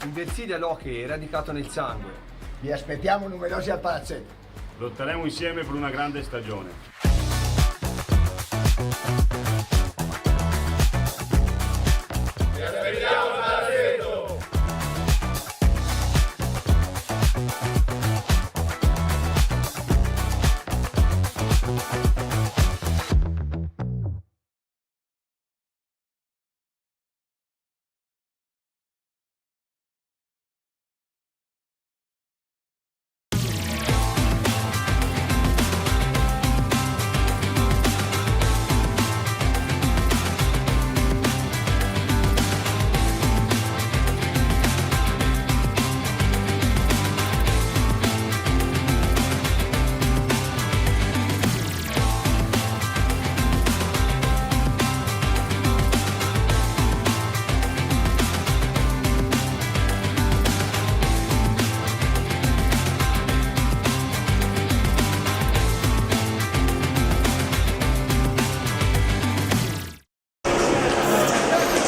Il Versilia l'hockey è radicato nel sangue. Vi aspettiamo numerosi al palazzetto. Lotteremo insieme per una grande stagione. Vi aspettiamo al palazzetto!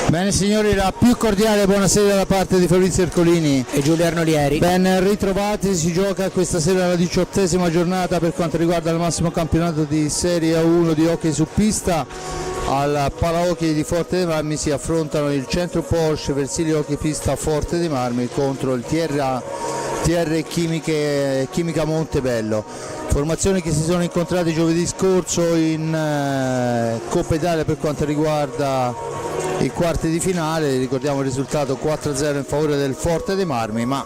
Bene signori, la più cordiale buonasera da parte di Fabrizio Ercolini e Giulio Arnolieri. Ben ritrovati, si gioca questa sera la 18ª giornata per quanto riguarda il massimo campionato di Serie A1 di hockey su pista. Al Palahockey di Forte dei Marmi si affrontano il Centro Porsche Versilia Hockey Pista Forte dei Marmi contro il TR Chimica Montebello. Formazioni che si sono incontrate giovedì scorso in Coppa Italia per quanto riguarda i quarti di finale. Ricordiamo il risultato 4-0 in favore del Forte dei Marmi, ma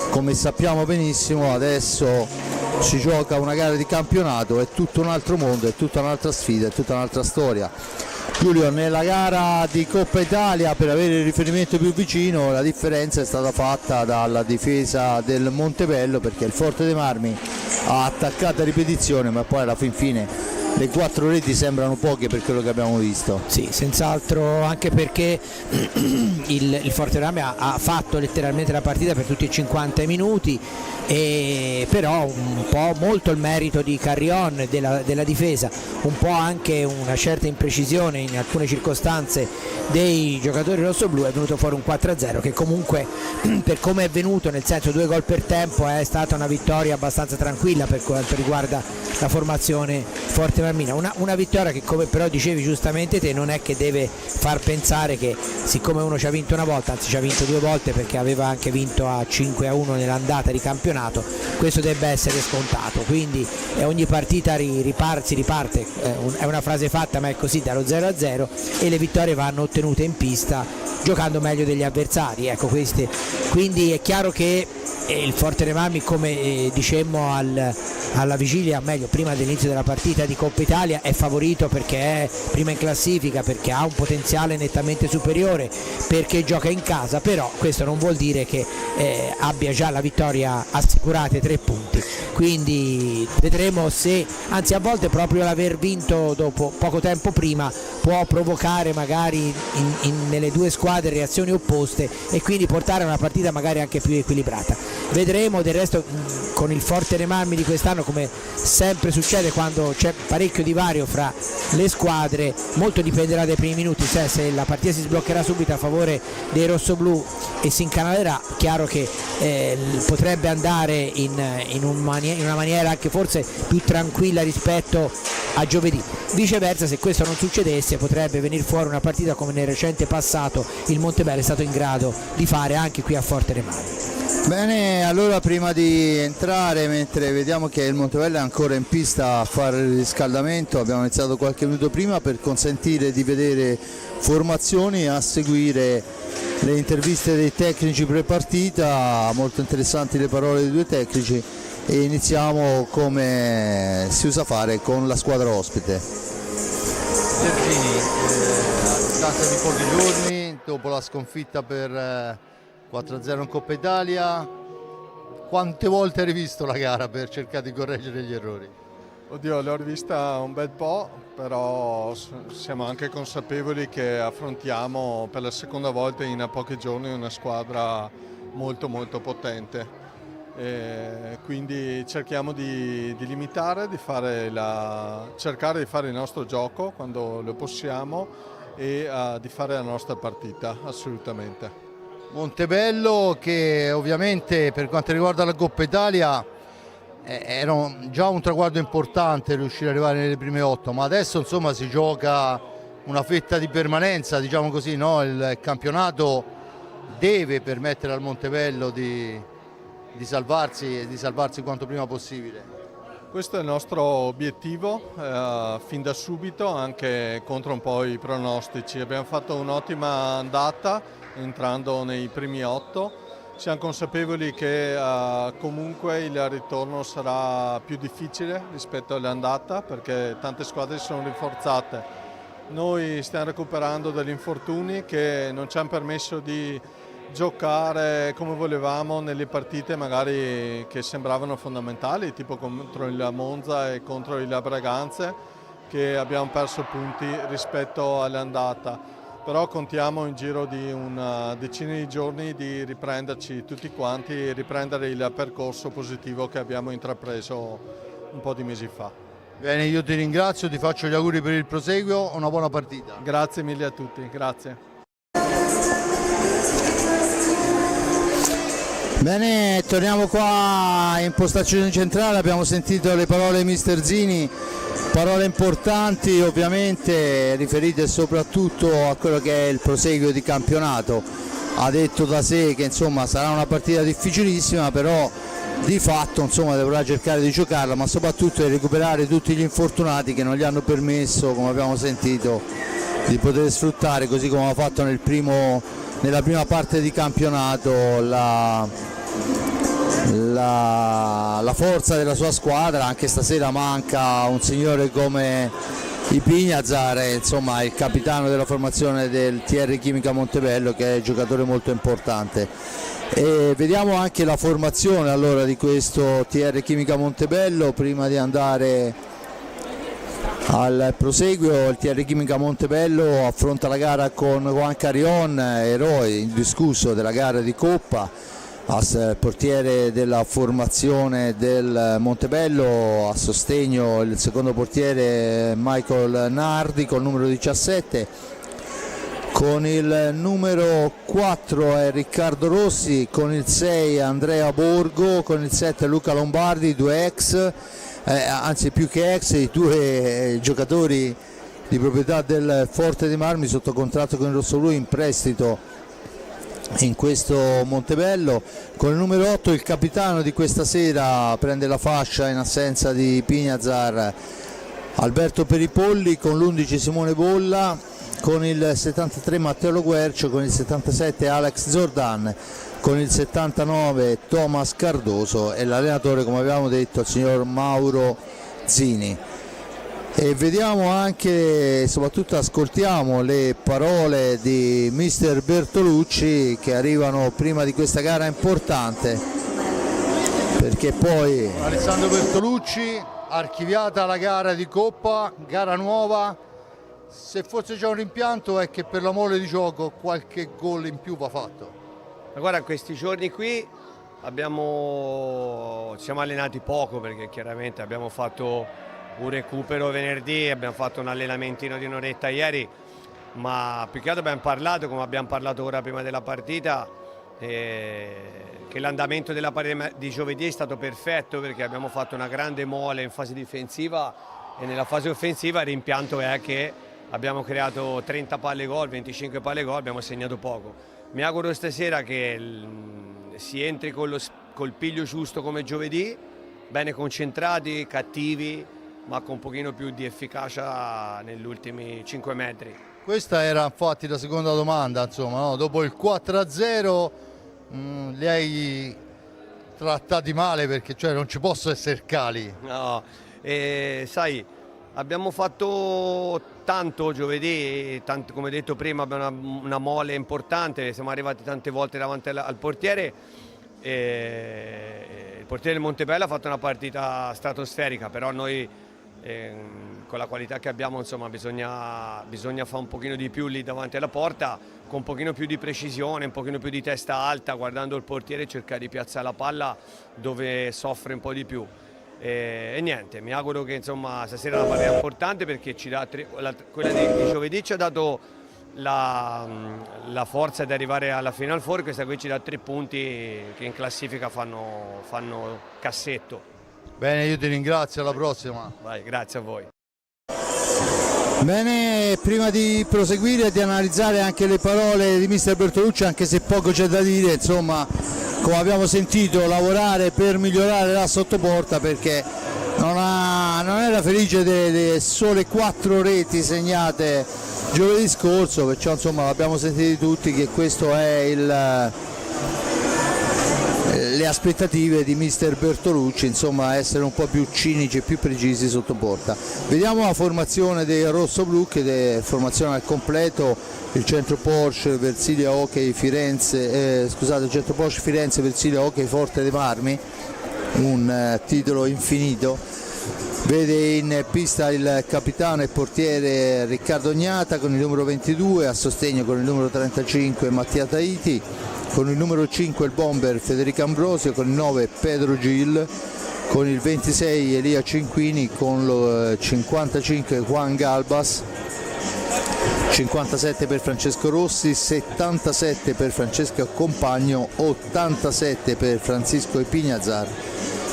come sappiamo benissimo adesso si gioca una gara di campionato, è tutto un altro mondo, è tutta un'altra sfida, è tutta un'altra storia. Giulio, nella gara di Coppa Italia, per avere il riferimento più vicino, la differenza è stata fatta dalla difesa del Montebello, perché il Forte dei Marmi ha attaccato a ripetizione, ma poi alla fin fine le 4 reti sembrano poche per quello che abbiamo visto. Sì, senz'altro, anche perché il Forte Marmi ha fatto letteralmente la partita per tutti i 50 minuti, e però un po' molto il merito di Carrion e della difesa, un po' anche una certa imprecisione in alcune circostanze dei giocatori rossoblù. È venuto fuori un 4-0 che comunque, per come è venuto, nel senso 2 gol per tempo, è stata una vittoria abbastanza tranquilla per quanto riguarda la formazione Forte Marmina. Una vittoria che, come però dicevi giustamente te, non è che deve far pensare che siccome uno ci ha vinto una volta, anzi ci ha vinto 2 volte perché aveva anche vinto a 5-1 nell'andata di campionato, questo debba essere scontato. Quindi ogni partita si riparte, è una frase fatta ma è così, dallo 0-0, e le vittorie vanno ottenute in pista giocando meglio degli avversari, ecco, queste. Quindi è chiaro che il Forte dei Marmi, come dicemmo alla vigilia, meglio prima dell'inizio della partita di Coppa Italia, è favorito perché è prima in classifica, perché ha un potenziale nettamente superiore, perché gioca in casa, però questo non vuol dire che abbia già la vittoria assicurata, 3 punti. Quindi vedremo se, anzi a volte proprio l'aver vinto dopo poco tempo prima può provocare magari nelle due squadre reazioni opposte e quindi portare a una partita magari anche più equilibrata. Vedremo. Del resto con il Forte dei Marmi di quest'anno, come sempre succede quando c'è parecchio divario fra le squadre, molto dipenderà dai primi minuti, se la partita si sbloccherà subito a favore dei rossoblù e si incanalerà, chiaro che potrebbe andare in una maniera anche forse più tranquilla rispetto a giovedì. Viceversa, se questo non succedesse, potrebbe venire fuori una partita come nel recente passato il Montebello è stato in grado di fare anche qui a Forte dei Marmi. Bene, allora prima di entrare, mentre vediamo che il Montebello è ancora in pista a fare il riscaldamento, abbiamo iniziato qualche minuto prima per consentire di vedere formazioni e a seguire le interviste dei tecnici pre-partita. Molto interessanti le parole dei 2 tecnici, e iniziamo come si usa fare con la squadra ospite. Terzini, a distanza di pochi giorni dopo la sconfitta per 4-0 in Coppa Italia, quante volte hai rivisto la gara per cercare di correggere gli errori? Oddio, l'ho rivista un bel po', però siamo anche consapevoli che affrontiamo per la seconda volta in pochi giorni una squadra molto molto potente. Quindi cerchiamo di limitare, cercare di fare il nostro gioco quando lo possiamo e di fare la nostra partita, assolutamente. Montebello che ovviamente per quanto riguarda la Coppa Italia era già un traguardo importante riuscire ad arrivare nelle prime 8, ma adesso insomma si gioca una fetta di permanenza, diciamo così, no? Il campionato deve permettere al Montebello di salvarsi e di salvarsi quanto prima possibile. Questo è il nostro obiettivo fin da subito, anche contro un po' i pronostici. Abbiamo fatto un'ottima andata entrando nei primi 8. Siamo consapevoli che comunque il ritorno sarà più difficile rispetto all'andata perché tante squadre si sono rinforzate. Noi stiamo recuperando degli infortuni che non ci hanno permesso di giocare come volevamo nelle partite magari che sembravano fondamentali, tipo contro il Monza e contro il Braganza, che abbiamo perso punti rispetto all'andata. Però contiamo in giro di una decina di giorni di riprenderci tutti quanti e riprendere il percorso positivo che abbiamo intrapreso un po' di mesi fa. Bene, io ti ringrazio, ti faccio gli auguri per il proseguio, una buona partita. Grazie mille a tutti, grazie. Bene, torniamo qua in postazione centrale, abbiamo sentito le parole di mister Zini, parole importanti ovviamente riferite soprattutto a quello che è il proseguio di campionato. Ha detto da sé che insomma sarà una partita difficilissima, però di fatto insomma dovrà cercare di giocarla, ma soprattutto di recuperare tutti gli infortunati che non gli hanno permesso, come abbiamo sentito, di poter sfruttare, così come ha fatto nella prima parte di campionato, la forza della sua squadra. Anche stasera manca un signore come Ipignazar, insomma il capitano della formazione del TR Chimica Montebello, che è un giocatore molto importante. E vediamo anche la formazione allora di questo TR Chimica Montebello prima di andare al proseguio. Il TR Chimica Montebello affronta la gara con Juan Carrion, eroe indiscusso della gara di Coppa, portiere della formazione del Montebello. A sostegno il secondo portiere Michael Nardi col numero 17, con il numero 4 è Riccardo Rossi, con il 6 Andrea Borgo, con il 7 Luca Lombardi, due ex, anzi più che ex, i due giocatori di proprietà del Forte dei Marmi sotto contratto con il Rossoblu in prestito in questo Montebello. Con il numero 8 il capitano di questa sera prende la fascia in assenza di Pignazar, Alberto Peripolli, con l'11 Simone Bolla, con il 73 Matteo Loguercio, con il 77 Alex Zordan, con il 79 Thomas Cardoso e l'allenatore, come abbiamo detto, il signor Mauro Zini. E vediamo anche, soprattutto ascoltiamo le parole di mister Bertolucci, che arrivano prima di questa gara importante, perché poi Alessandro Bertolucci, archiviata la gara di Coppa, gara nuova, se forse c'è un rimpianto è che per la mole di gioco qualche gol in più va fatto. Ma guarda, questi giorni qui siamo allenati poco, perché chiaramente abbiamo fatto un recupero venerdì, abbiamo fatto un allenamentino di un'oretta ieri, ma più che altro abbiamo parlato, come abbiamo parlato ora prima della partita, che l'andamento della partita di giovedì è stato perfetto, perché abbiamo fatto una grande mole in fase difensiva e nella fase offensiva il rimpianto è che abbiamo creato 30 palle gol, 25 palle gol, abbiamo segnato poco. Mi auguro stasera che si entri col piglio giusto come giovedì, bene concentrati, cattivi, ma con un pochino più di efficacia negli ultimi 5 metri. Questa era infatti la seconda domanda, insomma, no? Dopo il 4-0 li hai trattati male, perché cioè non ci possono essere cali. No, sai, abbiamo fatto tanto giovedì, come detto prima abbiamo una mole importante, siamo arrivati tante volte davanti al portiere. Il portiere del Montebello ha fatto una partita stratosferica, però noi con la qualità che abbiamo, insomma, bisogna fare un pochino di più lì davanti alla porta, con un pochino più di precisione, un pochino più di testa alta, guardando il portiere e cercare di piazzare la palla dove soffre un po' di più. E niente, mi auguro che insomma stasera la partita è importante, perché ci dà quella di giovedì ci ha dato la forza di arrivare alla Final Four. Questa qui ci dà 3 punti che in classifica fanno cassetto. Bene, io ti ringrazio, alla prossima. Vai, grazie a voi. Bene, prima di proseguire e di analizzare anche le parole di mister Bertolucci, anche se poco c'è da dire, insomma, come abbiamo sentito, lavorare per migliorare la sottoporta, perché non era felice delle sole 4 reti segnate giovedì scorso, perciò insomma l'abbiamo sentito tutti che questo è le aspettative di mister Bertolucci, insomma, essere un po' più cinici e più precisi sotto porta. Vediamo la formazione del rossoblu, che è formazione al completo: il centro Porsche, Versilia Hockey Firenze, il centro Porsche Firenze, Versilia Hockey Forte dei Marmi, un titolo infinito. Vede in pista il capitano e portiere Riccardo Ognata con il numero 22, a sostegno con il numero 35 Mattia Tahiti, con il numero 5 il bomber Federico Ambrosio, con il 9 Pedro Gil, con il 26 Elia Cinquini, con il 55 Juan Galbas, 57 per Francesco Rossi, 77 per Francesco Compagno, 87 per Francisco Epignazar,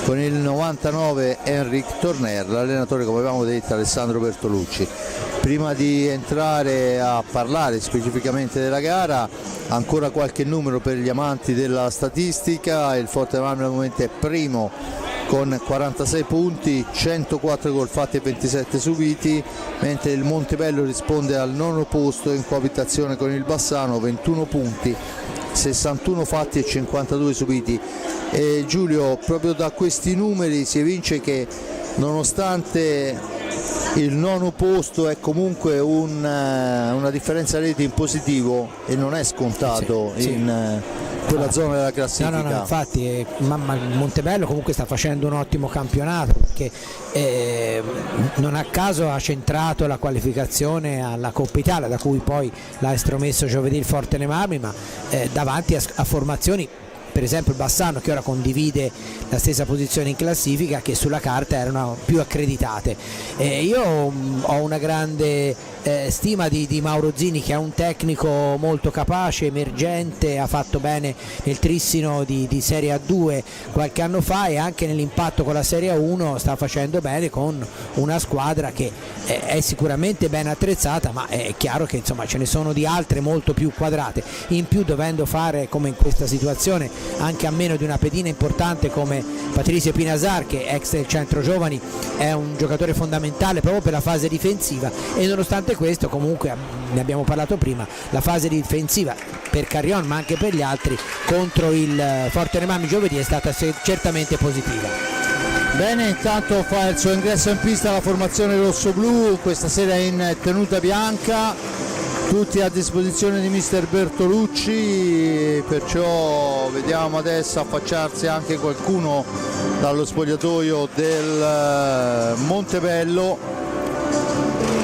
con il 99 Enric Torner, l'allenatore, come avevamo detto, Alessandro Bertolucci. Prima di entrare a parlare specificamente della gara, ancora qualche numero per gli amanti della statistica. Il Forte dei Marmi al momento è primo con 46 punti, 104 gol fatti e 27 subiti, mentre il Montebello risponde al 9° posto in coabitazione con il Bassano, 21 punti, 61 fatti e 52 subiti. E Giulio, proprio da questi numeri si evince che nonostante il 9° posto è comunque una differenza reti in positivo, e non è scontato in quella zona della classifica. No, infatti ma il Montebello comunque sta facendo un ottimo campionato, perché non a caso ha centrato la qualificazione alla Coppa Italia, da cui poi l'ha estromesso giovedì il Forte dei Marmi, ma davanti a formazioni, per esempio il Bassano, che ora condivide la stessa posizione in classifica, che sulla carta erano più accreditate. Io ho una grande stima di Mauro Zini, che è un tecnico molto capace, emergente, ha fatto bene nel Trissino di Serie A2 qualche anno fa, e anche nell'impatto con la Serie A1 sta facendo bene, con una squadra che è sicuramente ben attrezzata, ma è chiaro che insomma ce ne sono di altre molto più quadrate, in più dovendo fare, come in questa situazione, anche a meno di una pedina importante come Patrizio Pinasar, che ex del centro giovani è un giocatore fondamentale proprio per la fase difensiva. E nonostante questo, comunque, ne abbiamo parlato prima, la fase difensiva per Carrion, ma anche per gli altri, contro il Forte dei Marmi giovedì è stata certamente positiva. Bene, intanto fa il suo ingresso in pista la formazione rossoblu, questa sera in tenuta bianca, tutti a disposizione di mister Bertolucci, perciò vediamo adesso affacciarsi anche qualcuno dallo spogliatoio del Montebello.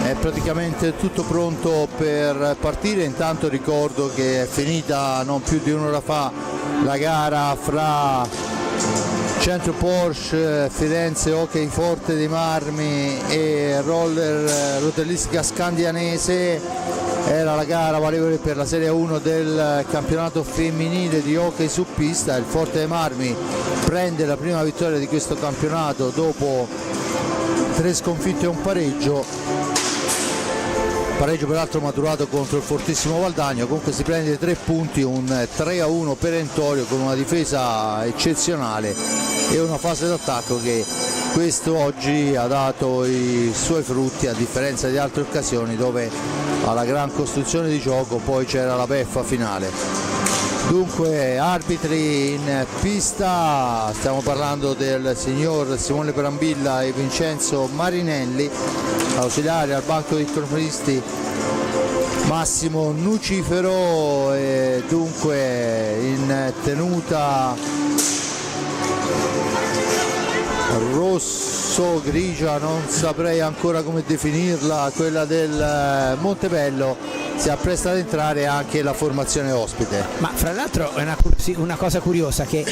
È praticamente tutto pronto per partire. Intanto ricordo che è finita non più di un'ora fa la gara fra Centro Porsche Firenze Hockey Forte dei Marmi e Roller Rotellistica Scandianese. Era la gara valevole per la Serie 1 del campionato femminile di hockey su pista. Il Forte dei Marmi prende la prima vittoria di questo campionato dopo 3 sconfitte e un pareggio peraltro maturato contro il fortissimo Valdagno. Comunque si prende 3 punti, un 3-1 perentorio, con una difesa eccezionale e una fase d'attacco che questo oggi ha dato i suoi frutti, a differenza di altre occasioni dove alla gran costruzione di gioco poi c'era la beffa finale. Dunque, arbitri in pista, stiamo parlando del signor Simone Brambilla e Vincenzo Marinelli, ausiliari al banco dei cronisti Massimo Nucifero, e dunque in tenuta rosso grigia, non saprei ancora come definirla, quella del Montebello. si appresta ad entrare anche la formazione ospite. Ma fra l'altro è una cosa curiosa che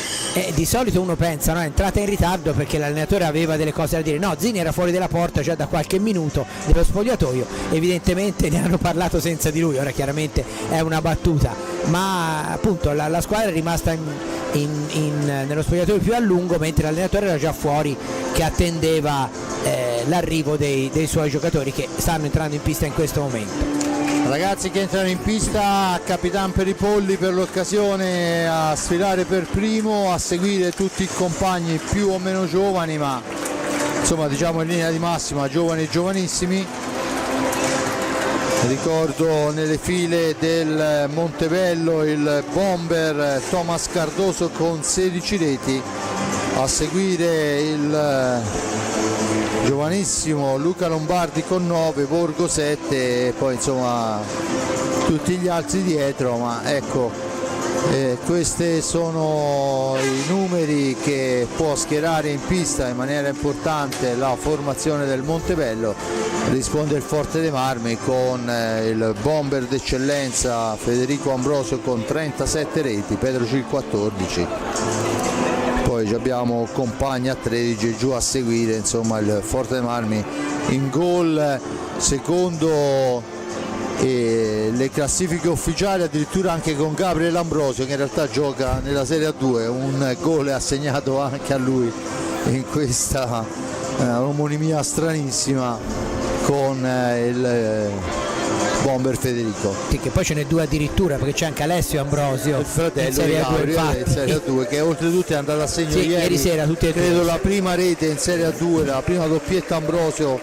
di solito uno pensa, no, è entrata in ritardo perché l'allenatore aveva delle cose da dire. No, Zini era fuori dalla porta già da qualche minuto dello spogliatoio, evidentemente ne hanno parlato senza di lui. Ora chiaramente è una battuta, ma appunto la squadra è rimasta nello spogliatoio più a lungo, mentre l'allenatore era già fuori che attendeva l'arrivo dei suoi giocatori che stanno entrando in pista in questo momento. Ragazzi che entrano in pista, Capitan Peripolli per l'occasione a sfilare per primo, a seguire tutti i compagni più o meno giovani, ma insomma diciamo in linea di massima giovani e giovanissimi. Ricordo nelle file del Montebello il bomber Thomas Cardoso con 16 reti, a seguire il giovanissimo Luca Lombardi con 9, Borgo 7 e poi insomma tutti gli altri dietro, ma ecco questi sono i numeri che può schierare in pista in maniera importante la formazione del Montebello. Risponde il Forte dei Marmi con il bomber d'eccellenza Federico Ambrosio con 37 reti, Pedro Gil 14. Poi abbiamo compagni a 13 giù a seguire, insomma il Forte dei Marmi in gol secondo le classifiche ufficiali, addirittura anche con Gabriel Ambrosio che in realtà gioca nella Serie A2, un gol è assegnato anche a lui in questa omonimia stranissima con il bomber Federico. Sì, che poi ce n'è due addirittura, perché c'è anche Alessio Ambrosio, il fratello di Gabriel in Serie A2, che oltretutto è andato a segno ieri sera, credo la prima rete in Serie A2, la prima doppietta Ambrosio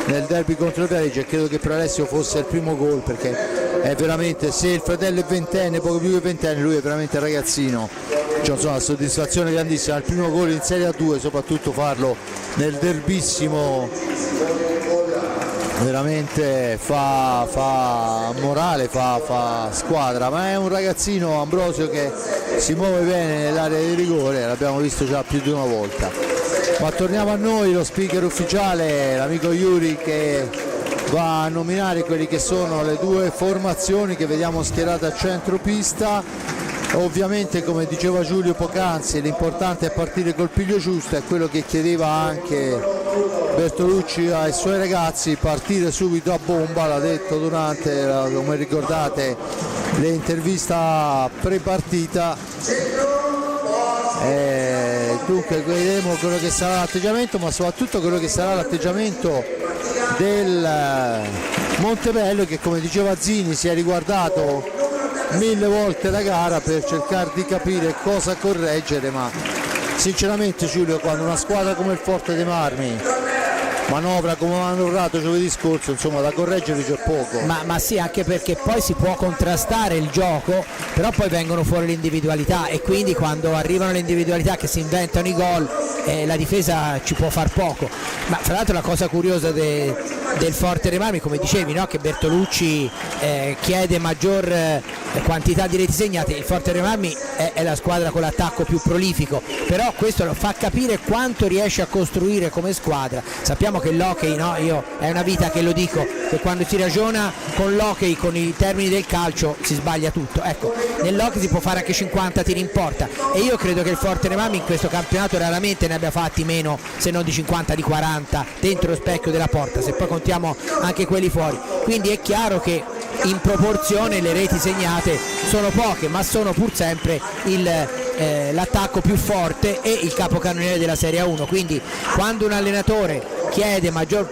nel derby contro il Viareggio, e credo che per Alessio fosse il primo gol, perché è veramente, se il fratello è ventenne, poco più che ventenne, lui è veramente ragazzino, cioè, insomma, una soddisfazione grandissima, il primo gol in Serie A2, soprattutto farlo nel derbissimo, veramente fa morale, fa squadra, ma è un ragazzino Ambrosio che si muove bene nell'area di rigore, l'abbiamo visto già più di una volta. Ma torniamo a noi, lo speaker ufficiale, l'amico Yuri, che va a nominare quelli che sono le due formazioni che vediamo schierate a centro pista. Ovviamente, come diceva Giulio poc'anzi, l'importante è partire col piglio giusto, è quello che chiedeva anche Bertolucci ai suoi ragazzi, partire subito a bomba, l'ha detto durante, come ricordate, l'intervista pre-partita. Dunque vedremo quello che sarà l'atteggiamento, ma soprattutto quello che sarà l'atteggiamento del Montebello, che come diceva Zini si è riguardato 1000 volte la gara per cercare di capire cosa correggere, ma sinceramente Giulio, quando una squadra come il Forte dei Marmi manovra come ha manovrato giovedì scorso, insomma da correggere c'è poco. Ma sì, anche perché poi si può contrastare il gioco, però poi vengono fuori le individualità, e quindi quando arrivano le individualità che si inventano i gol, la difesa ci può far poco. Ma fra l'altro la cosa curiosa del Forte dei Marmi, come dicevi, no? Che Bertolucci chiede maggior quantità di reti segnate, il Forte dei Marmi è la squadra con l'attacco più prolifico, però questo lo fa capire quanto riesce a costruire come squadra. Sappiamo che l'hockey, no? Io è una vita che lo dico, che quando si ragiona con l'hockey, con i termini del calcio, si sbaglia tutto. Ecco, nell'hockey si può fare anche 50 tiri in porta, e io credo che il Forte dei Marmi in questo campionato raramente ne abbia fatti meno, se non di 50, di 40 dentro lo specchio della porta, se poi contiamo anche quelli fuori. Quindi è chiaro che in proporzione le reti segnate sono poche, ma sono pur sempre l'attacco più forte e il capocannoniere della Serie A1, quindi quando un allenatore chiede maggior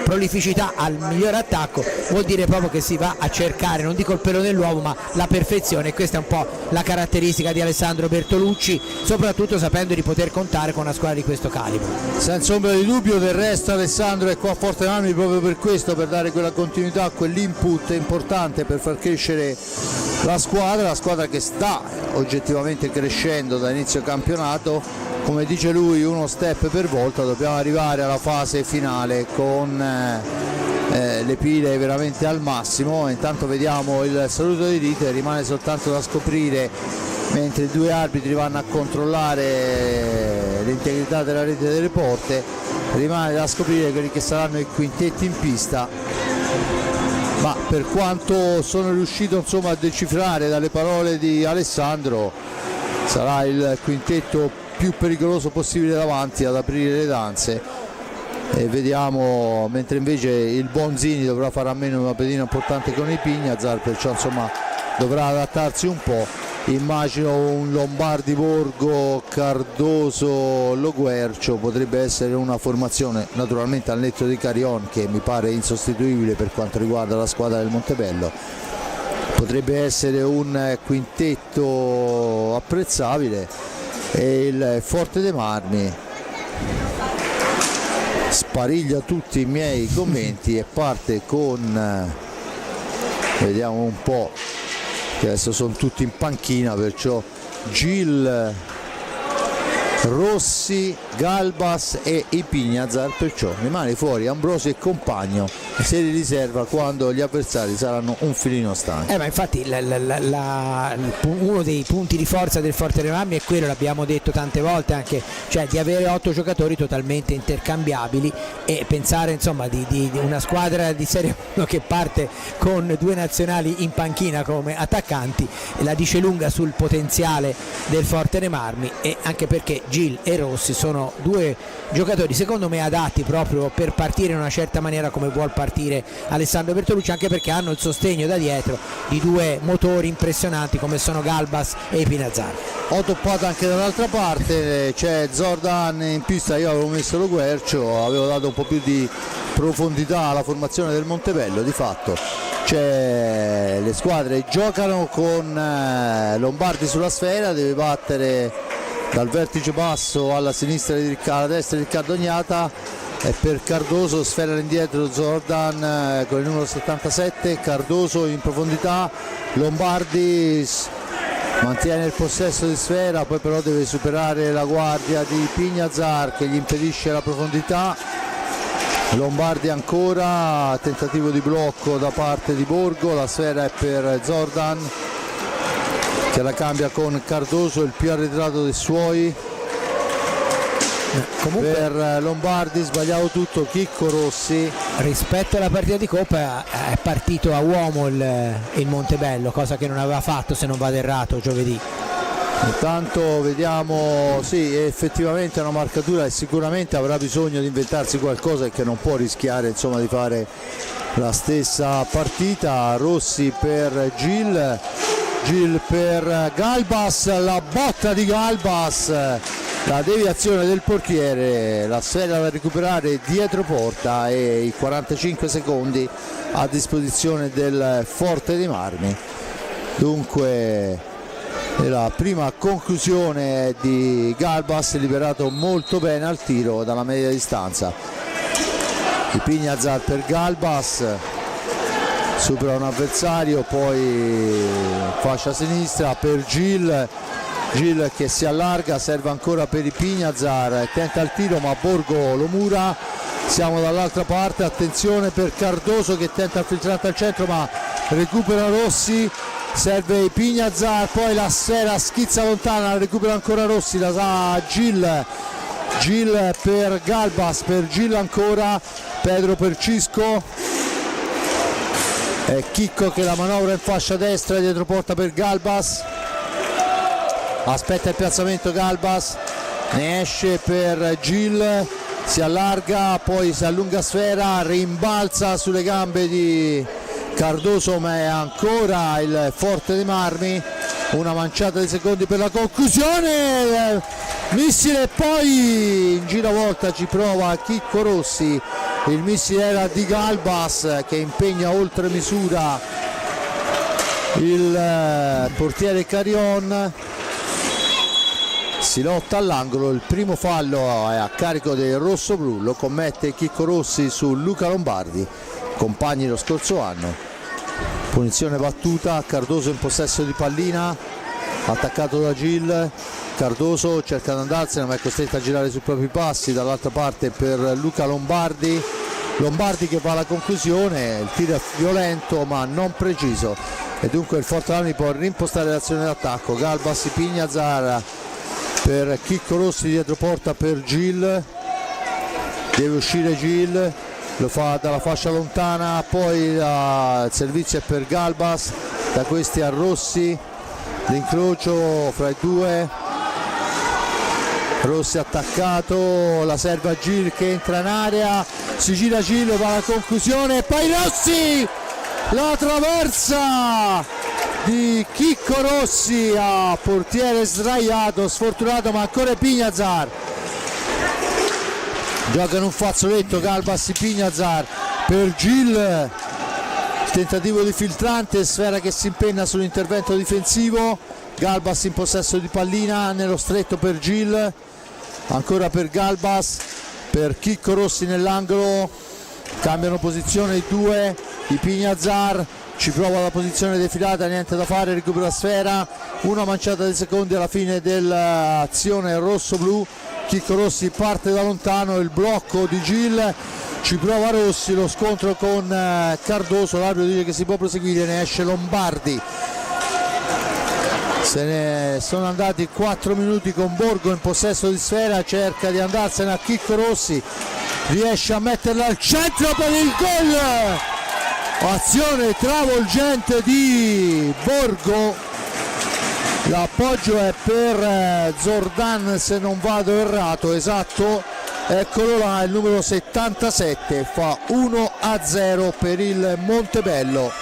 prolificità al miglior attacco vuol dire proprio che si va a cercare, non dico il pelo nell'uovo, ma la perfezione, e questa è un po' la caratteristica di Alessandro Bertolucci, soprattutto sapendo di poter contare con una squadra di questo calibro. Senza ombra di dubbio, del resto Alessandro è qua a Forte dei Marmi proprio per questo, per dare quella continuità, quell'input importante per far crescere la squadra che sta oggettivamente crescendo da inizio campionato. Come dice lui, uno step per volta, dobbiamo arrivare alla fase finale con le pile veramente al massimo. Intanto vediamo il saluto di rete, rimane soltanto da scoprire, mentre i due arbitri vanno a controllare l'integrità della rete delle porte, rimane da scoprire quelli che saranno i quintetti in pista. ma per quanto sono riuscito insomma a decifrare dalle parole di Alessandro, sarà il quintetto più pericoloso possibile davanti ad aprire le danze, e vediamo, mentre invece il Bonzini dovrà fare a meno una pedina importante con i Pignazar, perciò insomma dovrà adattarsi un po'. Immagino un Lombardi Borgo, Cardoso, Loguercio potrebbe essere una formazione, naturalmente al netto di Carion che mi pare insostituibile per quanto riguarda la squadra del Montebello. Potrebbe essere un quintetto apprezzabile, e il Forte dei Marmi spariglia tutti i miei commenti e parte con, vediamo un po', che adesso sono tutti in panchina, perciò Gil, Rossi, Galbas e i Pignazar, perciò rimane fuori Ambrosi e compagno, se li riserva quando gli avversari saranno un filino stanchi. Ma infatti uno dei punti di forza del Forte dei Marmi è quello, l'abbiamo detto tante volte anche, cioè di avere 8 giocatori totalmente intercambiabili, e pensare insomma di una squadra di Serie 1 che parte con 2 nazionali in panchina come attaccanti la dice lunga sul potenziale del Forte dei Marmi, e anche perché Gil e Rossi sono 2 giocatori secondo me adatti proprio per partire in una certa maniera come vuol partire Alessandro Bertolucci, anche perché hanno il sostegno da dietro di 2 motori impressionanti come sono Galbas e Pignazar. Ho toppato anche dall'altra parte, c'è Zordan in pista, io avevo messo lo Guercio, avevo dato un po' più di profondità alla formazione del Montebello. Di fatto le squadre giocano con Lombardi sulla sfera, deve battere dal vertice basso alla sinistra alla destra di Riccardo Ognata, e per Cardoso sfera all'indietro Zordan con il numero 77, Cardoso in profondità, Lombardi mantiene il possesso di sfera, poi però deve superare la guardia di Pignazar che gli impedisce la profondità. Lombardi ancora, tentativo di blocco da parte di Borgo, la sfera è per Zordan che la cambia con Cardoso, il più arretrato dei suoi. Comunque, per Lombardi sbagliato tutto, Chicco Rossi. Rispetto alla partita di Coppa è partito a uomo il Montebello, cosa che non aveva fatto, se non vado errato, giovedì. Intanto vediamo, sì, effettivamente è una marcatura e sicuramente avrà bisogno di inventarsi qualcosa, e che non può rischiare insomma di fare la stessa partita. Rossi per Gil per Galbas, la botta di Galbas, la deviazione del portiere, la sfera da recuperare dietro porta e i 45 secondi a disposizione del Forte dei Marmi. Dunque la prima conclusione di Galbas, liberato molto bene al tiro dalla media distanza. Di Pignazar per Galbas, supera un avversario, poi fascia sinistra per Gil che si allarga, serve ancora per i Pignazar, tenta il tiro ma Borgo lo mura. Siamo dall'altra parte, attenzione per Cardoso che tenta il filtrante al centro ma recupera Rossi, serve i Pignazar, poi la sfera schizza lontana, recupera ancora Rossi, la sa Gil per Galbas, per Gil ancora, Pedro per Cisco, è Chicco che la manovra in fascia destra, dietro porta per Galbas, aspetta il piazzamento Galbas, ne esce per Gil, si allarga, poi si allunga sfera, rimbalza sulle gambe di Cardoso, ma è ancora il Forte dei Marmi. Una manciata di secondi per la conclusione, missile, poi in giravolta ci prova Chicco Rossi, il missile era di Galbas che impegna oltre misura il portiere Carion. Si lotta all'angolo, il primo fallo è a carico del rossoblu, lo commette Chicco Rossi su Luca Lombardi, compagni lo scorso anno. Punizione battuta, Cardoso in possesso di pallina, attaccato da Gil, Cardoso cerca di andarsene ma è costretto a girare sui propri passi, dall'altra parte per Luca Lombardi che va alla conclusione, il tiro è violento ma non preciso e dunque il Forte Marmi può rimpostare l'azione d'attacco. Galbas, Pignazar per Chicco Rossi, dietro porta per Gil, deve uscire Gil, lo fa dalla fascia lontana, poi il servizio è per Galbas, da questi a Rossi, l'incrocio fra i due, Rossi attaccato, la serve a Gil che entra in area, si gira Gil, va alla conclusione, poi Rossi, la traversa di Chicco Rossi a portiere sdraiato, sfortunato, ma ancora Pignazar. Gioca in un fazzoletto Galbas, Pignazar per Gil, tentativo di filtrante, Sfera che si impenna sull'intervento difensivo, Galbas in possesso di pallina nello stretto per Gil, ancora per Galbas, per Chicco Rossi nell'angolo, cambiano posizione i due, i Pignazar ci prova la posizione defilata, niente da fare, recupera Sfera, una manciata di secondi alla fine dell'azione rosso-blu. Chicco Rossi parte da lontano, il blocco di Gil, ci prova Rossi, lo scontro con Cardoso, l'arbitro dice che si può proseguire, ne esce Lombardi. Se ne sono andati 4 minuti con Borgo in possesso di Sfera, cerca di andarsene a Chicco Rossi, riesce a metterla al centro per il gol, azione travolgente di Borgo. L'appoggio è per Zordan, se non vado errato, esatto, eccolo là, il numero 77, fa 1-0 per il Montebello.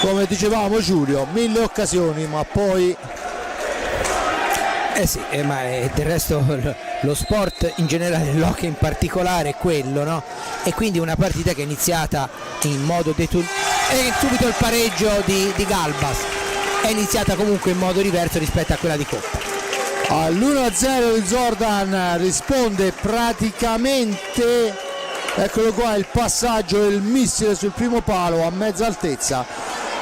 Come dicevamo Giulio, 1000 occasioni, ma poi sì, ma del resto lo sport in generale, l'hockey in particolare è quello, no? E quindi una partita che è iniziata in modo e subito il pareggio di Galbas è iniziata comunque in modo diverso rispetto a quella di Coppa. All'1-0 il Jordan risponde praticamente, eccolo qua il passaggio del missile sul primo palo a mezza altezza,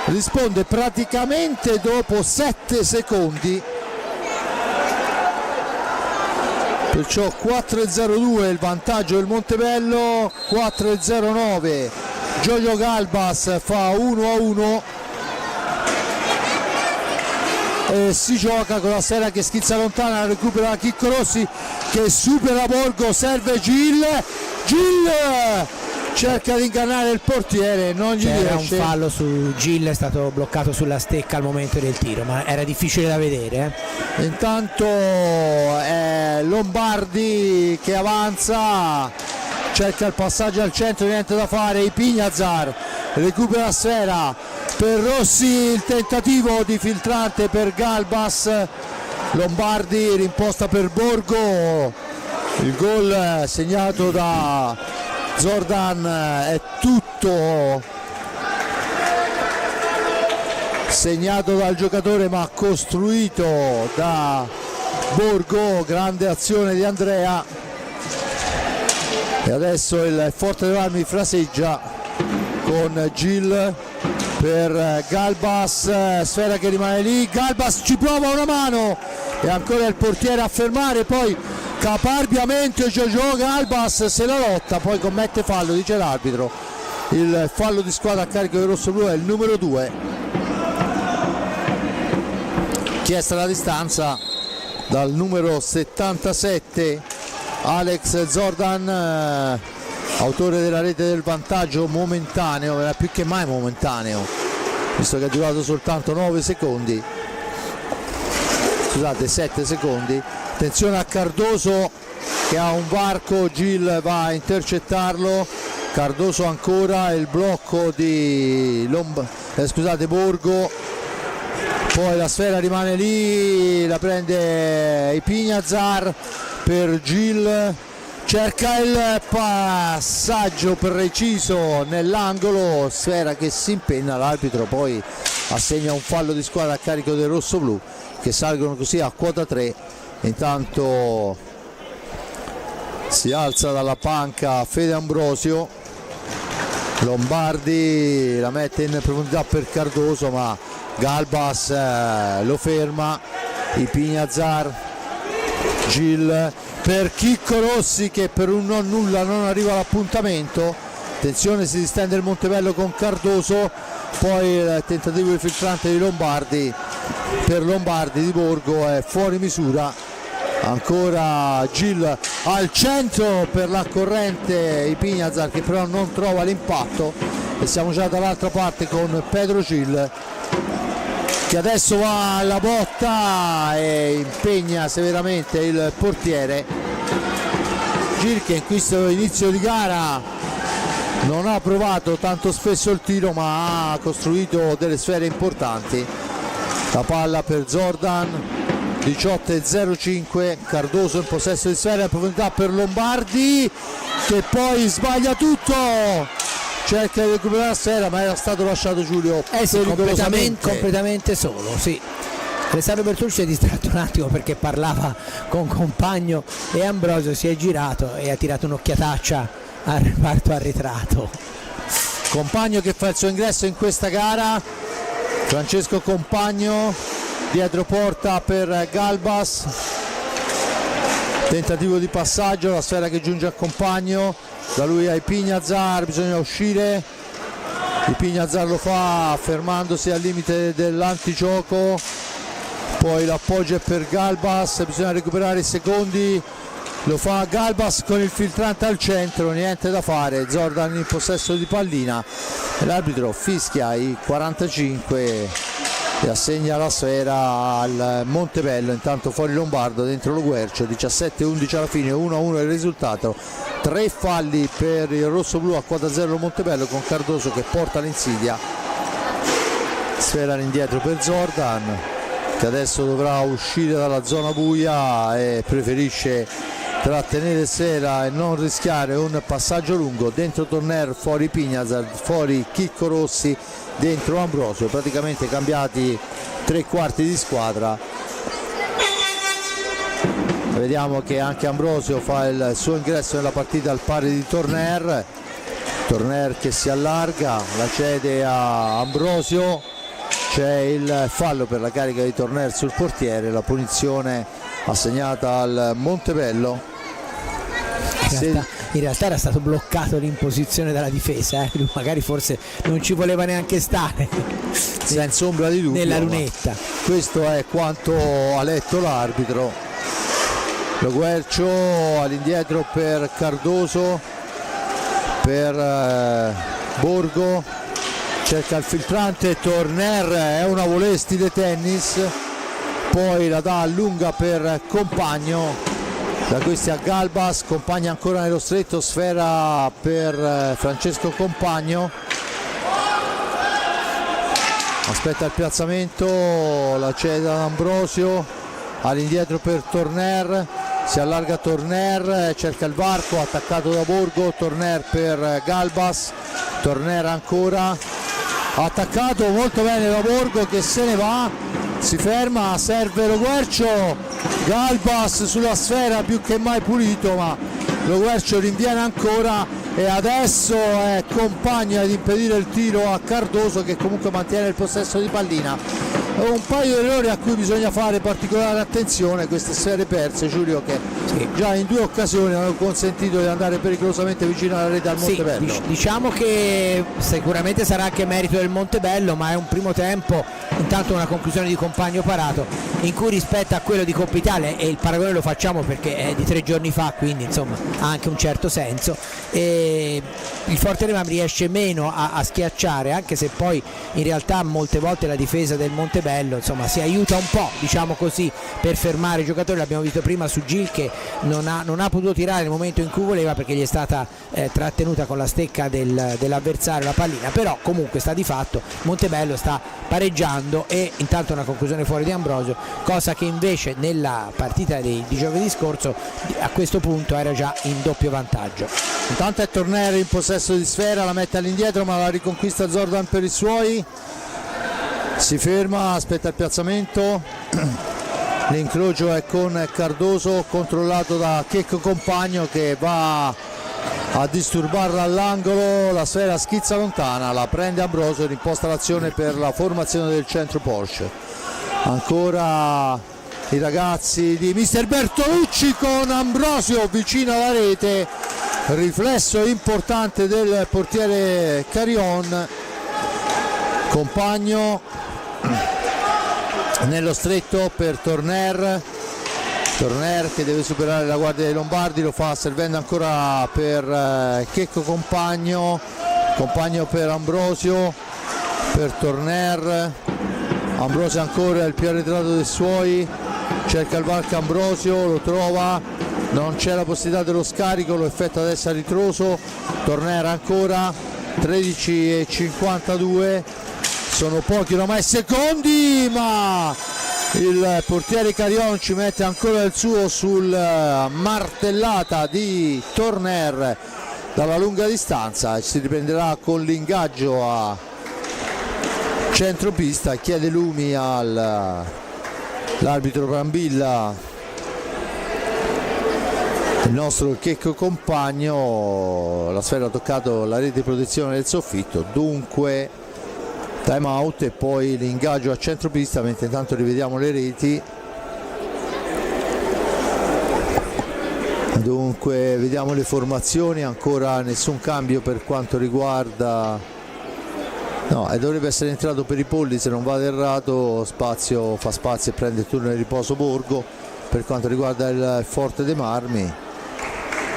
risponde praticamente dopo 7 secondi, perciò 4-0-2 il vantaggio del Montebello, 4-0-9 Giorgio Galbas fa 1-1 e si gioca con la Sfera che schizza lontana, recupera Chicco Rossi che supera Borgo, serve Gil cerca di ingannare il portiere, non gli riesce. C'era un fallo su Gil, è stato bloccato sulla stecca al momento del tiro, ma era difficile da vedere. Intanto è Lombardi che avanza, cerca il passaggio al centro, niente da fare, i Pignazar recupera la Sfera per Rossi, il tentativo di filtrante per Galbas, Lombardi rimposta per Borgo, il gol segnato da Zordan è tutto segnato dal giocatore ma costruito da Borgo, grande azione di Andrea. E adesso il Forte dei Marmi fraseggia con Gil per Galbas, Sfera che rimane lì, Galbas ci prova una mano e ancora il portiere a fermare, poi caparbiamente Giorgio Galbas se la lotta, poi commette fallo, dice l'arbitro, il fallo di squadra a carico del rossoblu è il numero 2, chiesta la distanza dal numero 77 Alex Zordan, autore della rete del vantaggio momentaneo, era più che mai momentaneo visto che ha durato soltanto 9 secondi, scusate 7 secondi. Attenzione a Cardoso che ha un varco, Gil va a intercettarlo, Cardoso ancora, il blocco di Borgo, poi la Sfera rimane lì, la prende i Pignazar per Gil, cerca il passaggio preciso nell'angolo, Sfera che si impenna, l'arbitro poi assegna un fallo di squadra a carico del rossoblu che salgono così a quota 3. Intanto si alza dalla panca Fede Ambrosio, Lombardi la mette in profondità per Cardoso ma Galbas lo ferma, i Pignazar, Gil per Chicco Rossi che per un non nulla non arriva all'appuntamento, attenzione si distende il Montebello con Cardoso, poi il tentativo di filtrante di Lombardi, per Lombardi di Borgo è fuori misura, ancora Gil al centro per la corrente Ipiñazar, che però non trova l'impatto, e siamo già dall'altra parte con Pedro Gil che adesso va alla botta e impegna severamente il portiere. Gil, che in questo inizio di gara non ha provato tanto spesso il tiro, ma ha costruito delle sfere importanti. La palla per Zordan, 18:05, Cardoso in possesso di sfera, in profondità per Lombardi, che poi sbaglia tutto, cerca di recuperare la sfera, ma era stato lasciato, Giulio, sì, completamente solo, sì. Alessandro Bertolucci è distratto un attimo perché parlava con Compagno, e Ambrosio si è girato e ha tirato un'occhiataccia al reparto arretrato. Compagno che fa il suo ingresso in questa gara, Francesco Compagno, dietro porta per Galbas, tentativo di passaggio, la sfera che giunge a Compagno, da lui a Ipiñazar, bisogna uscire, Ipiñazar lo fa fermandosi al limite dell'antigioco, poi l'appoggio è per Galbas, bisogna recuperare i secondi, lo fa Galbas con il filtrante al centro, niente da fare, Zordan in possesso di pallina, l'arbitro fischia i 45 e assegna la sfera al Montebello. Intanto fuori Lombardo, dentro lo Guercio, 17-11 alla fine, 1-1 il risultato, 3 falli per il rossoblu, a quota 0 Montebello, con Cardoso che porta l'insidia. Sfera all'indietro per Zordan, che adesso dovrà uscire dalla zona buia e preferisce trattenere sfera e non rischiare un passaggio lungo. Dentro Torner, fuori Ipiñazar, fuori Chicco Rossi, dentro Ambrosio, praticamente cambiati 3/4 di squadra. Vediamo che anche Ambrosio fa il suo ingresso nella partita al pari di Torner che si allarga, la cede a Ambrosio, c'è il fallo per la carica di Torner sul portiere, la punizione assegnata al Montebello. In realtà era stato bloccato l'imposizione dalla difesa, lui magari forse non ci voleva neanche stare, senza ombra di dubbio, nella lunetta. Questo è quanto ha letto l'arbitro. Lo Guercio all'indietro per Cardoso, per Borgo, cerca il filtrante, Torner, è una volée stile tennis, poi la dà lunga per Compagno, da questi a Galbas, Compagno ancora nello stretto, sfera per Francesco Compagno, aspetta il piazzamento, la cede ad Ambrosio, all'indietro per Torner, si allarga Torner, cerca il varco, attaccato da Borgo, Torner per Galbas, Torner ancora, attaccato molto bene da Borgo che se ne va, si ferma, serve Lo Guercio, Galbas sulla sfera più che mai pulito, ma Lo Guercio rinviene ancora e adesso è Compagno ad impedire il tiro a Cardoso, che comunque mantiene il possesso di pallina. Un paio di errori a cui bisogna fare particolare attenzione, queste sfere perse, Giulio, che già in 2 occasioni hanno consentito di andare pericolosamente vicino alla rete al Montebello. Diciamo che sicuramente sarà anche merito del Montebello, ma è un primo tempo, intanto una conclusione di Compagno parato, in cui rispetto a quello di Coppa Italia, e il paragone lo facciamo perché è di 3 giorni fa, quindi insomma ha anche un certo senso, e il Forte Rema riesce meno a schiacciare, anche se poi in realtà molte volte la difesa del Montebello insomma si aiuta un po', diciamo così, per fermare i giocatori. L'abbiamo visto prima su Gil, che non ha potuto tirare nel momento in cui voleva perché gli è stata trattenuta con la stecca dell'avversario la pallina, però comunque sta di fatto, Montebello sta pareggiando, e intanto una conclusione fuori di Ambrosio, cosa che invece nella partita di giovedì scorso a questo punto era già in doppio vantaggio. Intanto è Torner in possesso di sfera, la mette all'indietro ma la riconquista Zordan per i suoi, si ferma, aspetta il piazzamento, l'incrocio è con Cardoso, controllato da Checco Compagno che va a disturbarla all'angolo, la sfera schizza lontana, la prende Ambrosio e imposta l'azione per la formazione del centro Porsche. Ancora i ragazzi di mister Bertolucci con Ambrosio vicino alla rete, riflesso importante del portiere Carion. Compagno nello stretto per Torner, Torner che deve superare la guardia dei Lombardi, lo fa servendo ancora per Checco Compagno per Ambrosio, per Torner. Ambrosio ancora il più arretrato dei suoi, cerca il varco Ambrosio, lo trova, non c'è la possibilità dello scarico, lo effettua adesso a ritroso. Torner ancora, 13,52, sono pochi oramai secondi, ma il portiere Carion ci mette ancora il suo sul martellata di Torner dalla lunga distanza e si riprenderà con l'ingaggio a centropista. Chiede lumi all'arbitro Brambilla, il nostro Checco Compagno, la sfera ha toccato la rete di protezione del soffitto, dunque time out e poi l'ingaggio a centropista, mentre intanto rivediamo le reti. Dunque vediamo le formazioni, ancora nessun cambio per quanto riguarda, no, e dovrebbe essere entrato per i Polli se non vado errato, fa spazio e prende il turno di riposo Borgo. Per quanto riguarda il Forte dei Marmi,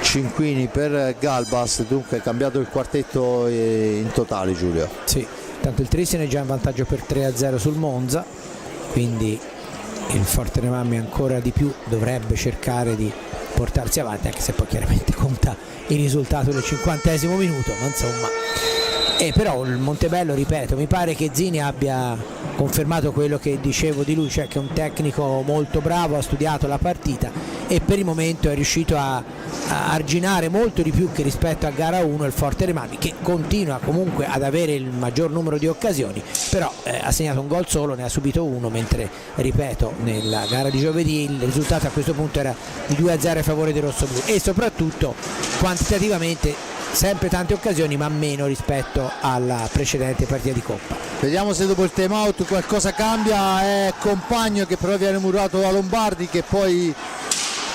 Cinquini per Galbas, dunque è cambiato il quartetto in totale, Giulio. Sì, tanto il Tristine è già in vantaggio per 3-0 sul Monza, quindi il Forte dei Marmi ancora di più dovrebbe cercare di portarsi avanti, anche se poi chiaramente conta il risultato del 50° minuto, ma insomma. Però il Montebello, ripeto, mi pare che Zini abbia confermato quello che dicevo di lui, cioè che è un tecnico molto bravo, ha studiato la partita e per il momento è riuscito a arginare molto di più che rispetto a gara 1 il Forte dei Marmi, che continua comunque ad avere il maggior numero di occasioni, però ha segnato un gol solo, ne ha subito uno, mentre ripeto nella gara di giovedì il risultato a questo punto era di 2-0 a favore dei rossoblù e soprattutto quantitativamente sempre tante occasioni ma meno rispetto alla precedente partita di Coppa. Vediamo se dopo il time out qualcosa cambia. È Compagno che però viene murato da Lombardi, che poi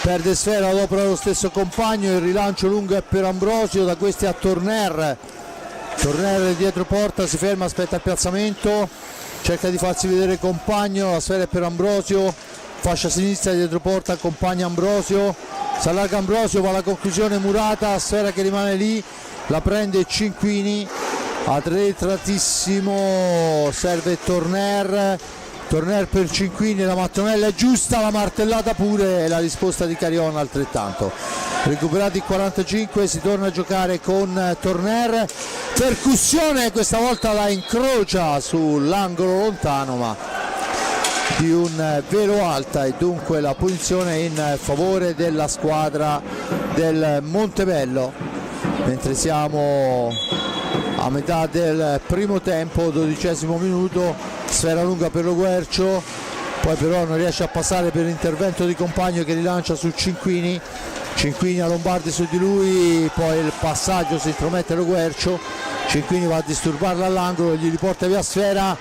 perde sfera, dopo lo stesso Compagno. Il rilancio lungo è per Ambrosio, da questi a Torner. Torner dietro porta, si ferma, aspetta il piazzamento, cerca di farsi vedere Compagno, la sfera è per Ambrosio, fascia sinistra dietro porta, accompagna Ambrosio, si allarga Ambrosio, va alla conclusione murata, sfera che rimane lì, la prende Cinquini, arretratissimo, serve Torner per Cinquini, la mattonella è giusta, la martellata pure e la risposta di Carion altrettanto. Recuperati il 45, si torna a giocare con Torner, percussione, questa volta la incrocia sull'angolo lontano ma di un velo alta, e dunque la punizione in favore della squadra del Montebello, mentre siamo a metà del primo tempo, 12° minuto, sfera lunga per Lo Guercio, poi però non riesce a passare per l'intervento di Compagno che rilancia su Cinquini a Lombardi su di lui, poi il passaggio, si intromette Lo Guercio, Cinquini va a disturbarla all'angolo, gli riporta via sfera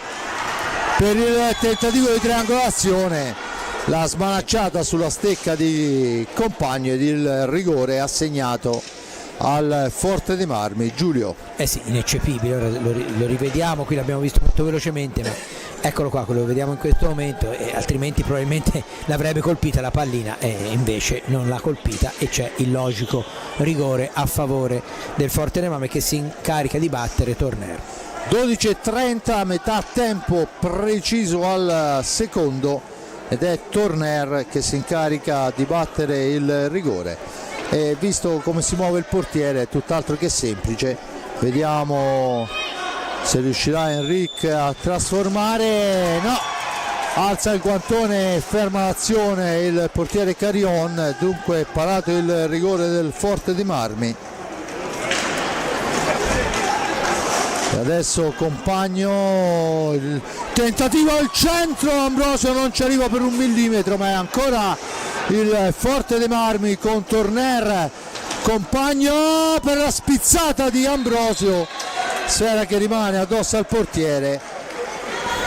per il tentativo di triangolazione, la smanacciata sulla stecca di Compagno ed il rigore assegnato al Forte dei Marmi. Giulio. Sì, ineccepibile, ora lo rivediamo, qui l'abbiamo visto molto velocemente, ma eccolo qua, quello lo vediamo in questo momento, e altrimenti probabilmente l'avrebbe colpita la pallina e invece non l'ha colpita e c'è il logico rigore a favore del Forte dei Marmi che si incarica di battere Torner. 12:30, metà tempo preciso al secondo, ed è Torner che si incarica di battere il rigore, e visto come si muove il portiere è tutt'altro che semplice. Vediamo se riuscirà Enric a trasformare, no, alza il guantone, ferma l'azione il portiere Carion, dunque parato il rigore del Forte dei Marmi. E adesso Compagno, il tentativo al centro, Ambrosio non ci arriva per un millimetro, ma è ancora il Forte dei Marmi con Torner. Compagno per la spizzata di Ambrosio, sfera che rimane addosso al portiere.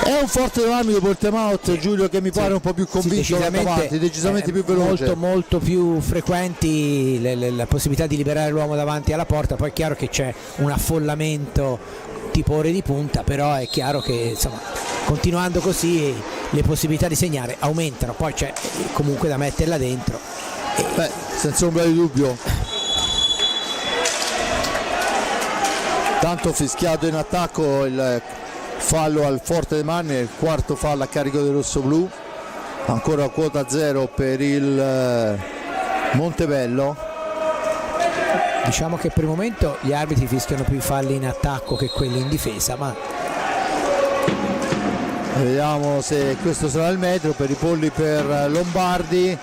È un Forte dei Marmi dopo il time out, Giulio, che mi pare un po' più convinto davanti, decisamente più veloce, molto più frequenti la possibilità di liberare l'uomo davanti alla porta. Poi è chiaro che c'è un affollamento tipo ore di punta, però è chiaro che insomma continuando così le possibilità di segnare aumentano, poi c'è comunque da metterla dentro. Senza ombra di dubbio. Tanto fischiato in attacco il fallo al Forte dei Marmi, il quarto fallo a carico del rossoblù, ancora quota 0 per il Montebello. Diciamo che per il momento gli arbitri fischiano più i falli in attacco che quelli in difesa, ma vediamo se questo sarà il metro. Per i polli per Lombardi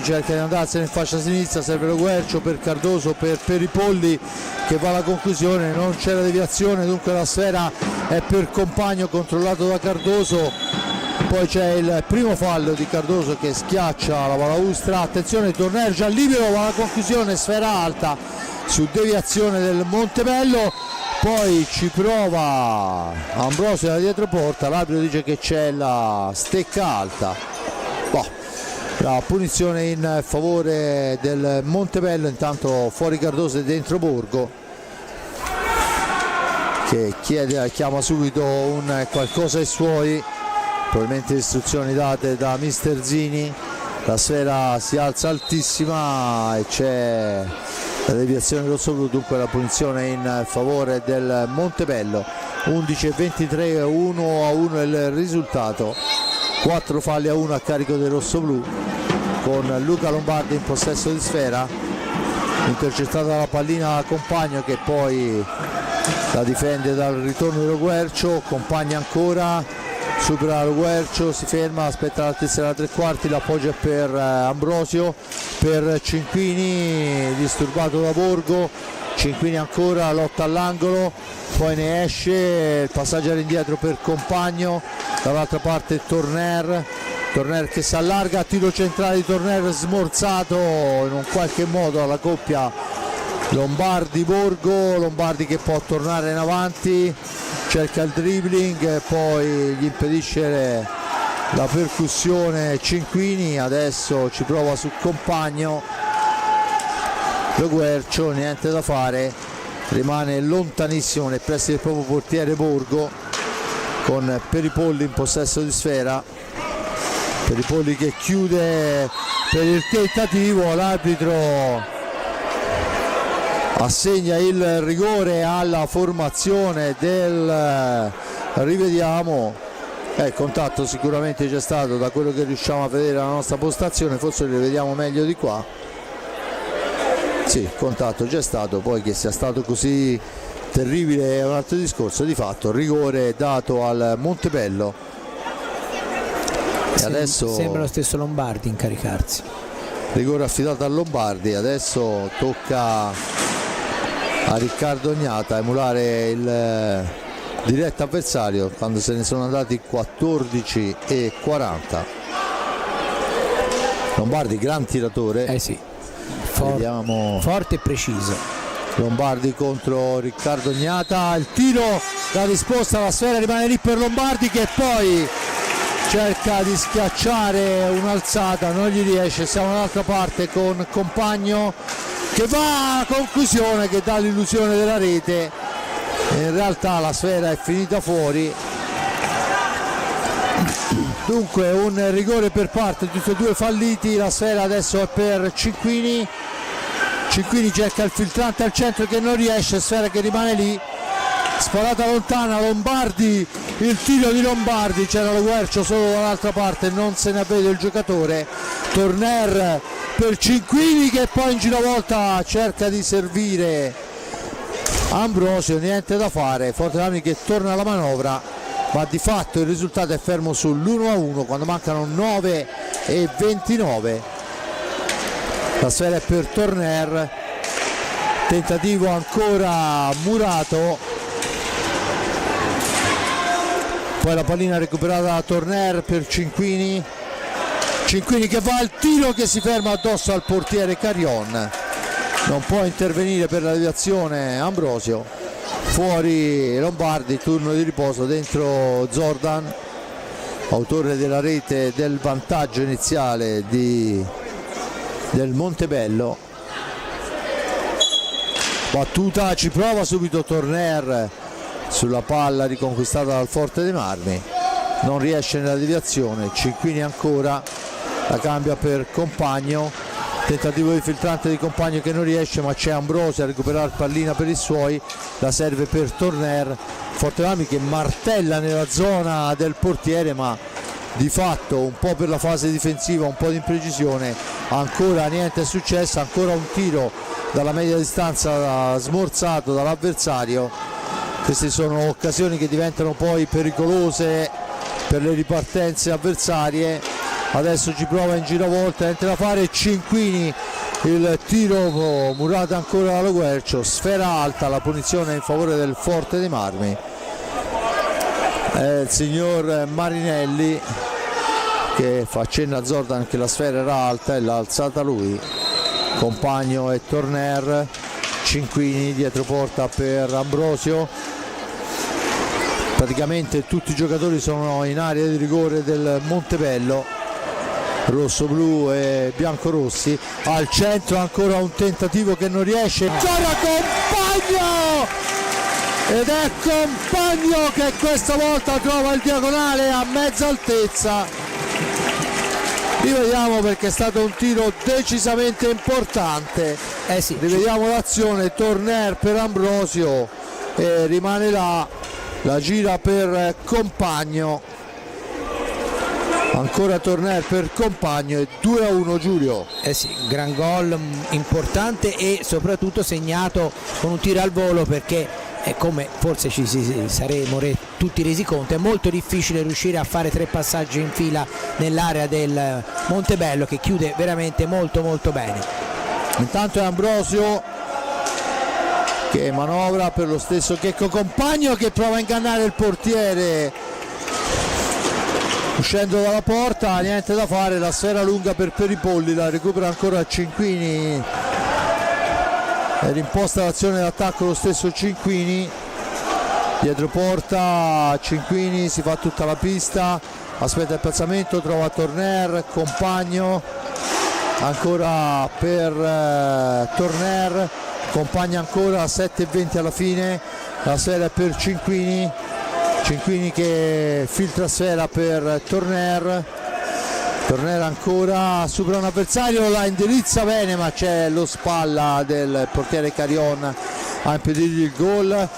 cerca di andarsene in fascia sinistra, serve lo Guercio per Cardoso per i polli che va alla conclusione, non c'è la deviazione, dunque la sfera è per Compagno, controllato da Cardoso. Poi c'è il primo fallo di Cardoso che schiaccia la balaustra, attenzione, Torner già libero, va alla conclusione, sfera alta su deviazione del Montebello, poi ci prova Ambrosio da dietro porta, l'arbitro dice che c'è la stecca alta. La punizione in favore del Montebello, intanto fuori Cardoso e dentro Borgo che chiama subito un qualcosa ai suoi, probabilmente istruzioni date da mister Zini. La sfera si alza altissima e c'è la deviazione rossoblu, dunque la punizione in favore del Montebello. 11-23, 1-1 il risultato, 4 falli a 1 a carico del rossoblù, con Luca Lombardi in possesso di sfera, intercettata la pallina da Compagno che poi la difende dal ritorno dello Guercio. Compagna ancora, supera lo Guercio, si ferma, aspetta l'altezza della tre quarti, l'appoggia per Ambrosio, per Cinquini, disturbato da Borgo. Cinquini ancora, lotta all'angolo, poi ne esce, il passaggio all'indietro per Compagno, dall'altra parte Torner che si allarga, tiro centrale di Torner smorzato in un qualche modo alla coppia Lombardi-Borgo. Lombardi che può tornare in avanti, cerca il dribbling, poi gli impedisce la percussione Cinquini, adesso ci prova su Compagno. Lo Guercio, niente da fare, rimane lontanissimo nei pressi del proprio portiere Borgo, con Peripolli in possesso di sfera. Peripolli che chiude per il tentativo, l'arbitro assegna il rigore alla formazione del rivediamo. Il contatto sicuramente c'è stato, da quello che riusciamo a vedere alla nostra postazione, forse li vediamo meglio di qua. Sì, il contatto c'è stato, poi che sia stato così terribile è un altro discorso. Di fatto rigore dato al Montebello. E adesso sembra lo stesso Lombardi incaricarsi. Rigore affidato a Lombardi, adesso tocca a Riccardo Ognata emulare il diretto avversario quando se ne sono andati 14:40. Lombardi gran tiratore. Sì. Vediamo. Forte e preciso. Lombardi contro Riccardo Ognata, il tiro, la risposta, la sfera rimane lì per Lombardi che poi cerca di schiacciare un'alzata, non gli riesce. Siamo dall'altra parte con Compagno che va a conclusione, che dà l'illusione della rete, in realtà la sfera è finita fuori. Dunque un rigore per parte, tutti e due falliti. La sfera adesso è per Cinquini. Cinquini cerca il filtrante al centro che non riesce, sfera che rimane lì, sparata lontana. Lombardi, il tiro di Lombardi, c'era lo Guercio solo dall'altra parte, non se ne avvede il giocatore. Torner per Cinquini che poi in giravolta cerca di servire Ambrosio, niente da fare. Forte dei Marmi che torna alla manovra, ma di fatto il risultato è fermo sull'1-1 quando mancano 9:29. La sfera è per Torner, tentativo ancora murato, poi la pallina recuperata da Torner per Cinquini. Cinquini che va al tiro che si ferma addosso al portiere Carion, non può intervenire per la deviazione Ambrosio. Fuori Lombardi, turno di riposo dentro Zordan, autore della rete del vantaggio iniziale del Montebello. Battuta, ci prova subito Torner sulla palla riconquistata dal Forte dei Marmi, non riesce nella deviazione. Cinquini ancora, la cambia per Compagno, tentativo di filtrante di Compagno che non riesce, ma c'è Ambrosio a recuperare pallina per i suoi, la serve per Torner. Forte dei Marmi che martella nella zona del portiere, ma di fatto un po' per la fase difensiva, un po' di imprecisione, ancora niente è successo, ancora un tiro dalla media distanza smorzato dall'avversario. Queste sono occasioni che diventano poi pericolose per le ripartenze avversarie. Adesso ci prova in giravolta, niente da fare, Cinquini, il tiro murato ancora dallo Guercio, sfera alta, la punizione in favore del Forte dei Marmi. Il signor Marinelli che fa cenno a Zordan che la sfera era alta e l'ha alzata lui. Compagno e Torner, Cinquini dietro porta per Ambrosio. Praticamente tutti i giocatori sono in area di rigore del Montebello, rosso-blu e bianco-rossi. Al centro ancora un tentativo che non riesce, ancora Compagno! Ed è Compagno che questa volta trova il diagonale a mezza altezza. Rivediamo perché è stato un tiro decisamente importante. Sì. Rivediamo l'azione, Torner per Ambrosio e rimane là, la gira per Compagno. Ancora Torner per Compagno e 2-1 Giulio. Sì, gran gol importante e soprattutto segnato con un tiro al volo, perché come forse ci saremo tutti resi conto, è molto difficile riuscire a fare 3 passaggi in fila nell'area del Montebello, che chiude veramente molto molto bene. Intanto è Ambrosio che manovra per lo stesso Checco Compagno, che prova a ingannare il portiere uscendo dalla porta, niente da fare, la sfera lunga per Peripolli, la recupera ancora Cinquini. È rimposta l'azione d'attacco lo stesso Cinquini, dietro porta Cinquini, si fa tutta la pista, aspetta il piazzamento, trova Torner, Compagno, ancora per Torner, Compagno ancora, 7:20 alla fine, la sfera è per Cinquini, Cinquini che filtra sfera per Torner. Torner ancora, supera un avversario, la indirizza bene, ma c'è lo spalla del portiere Carion a impedirgli il gol.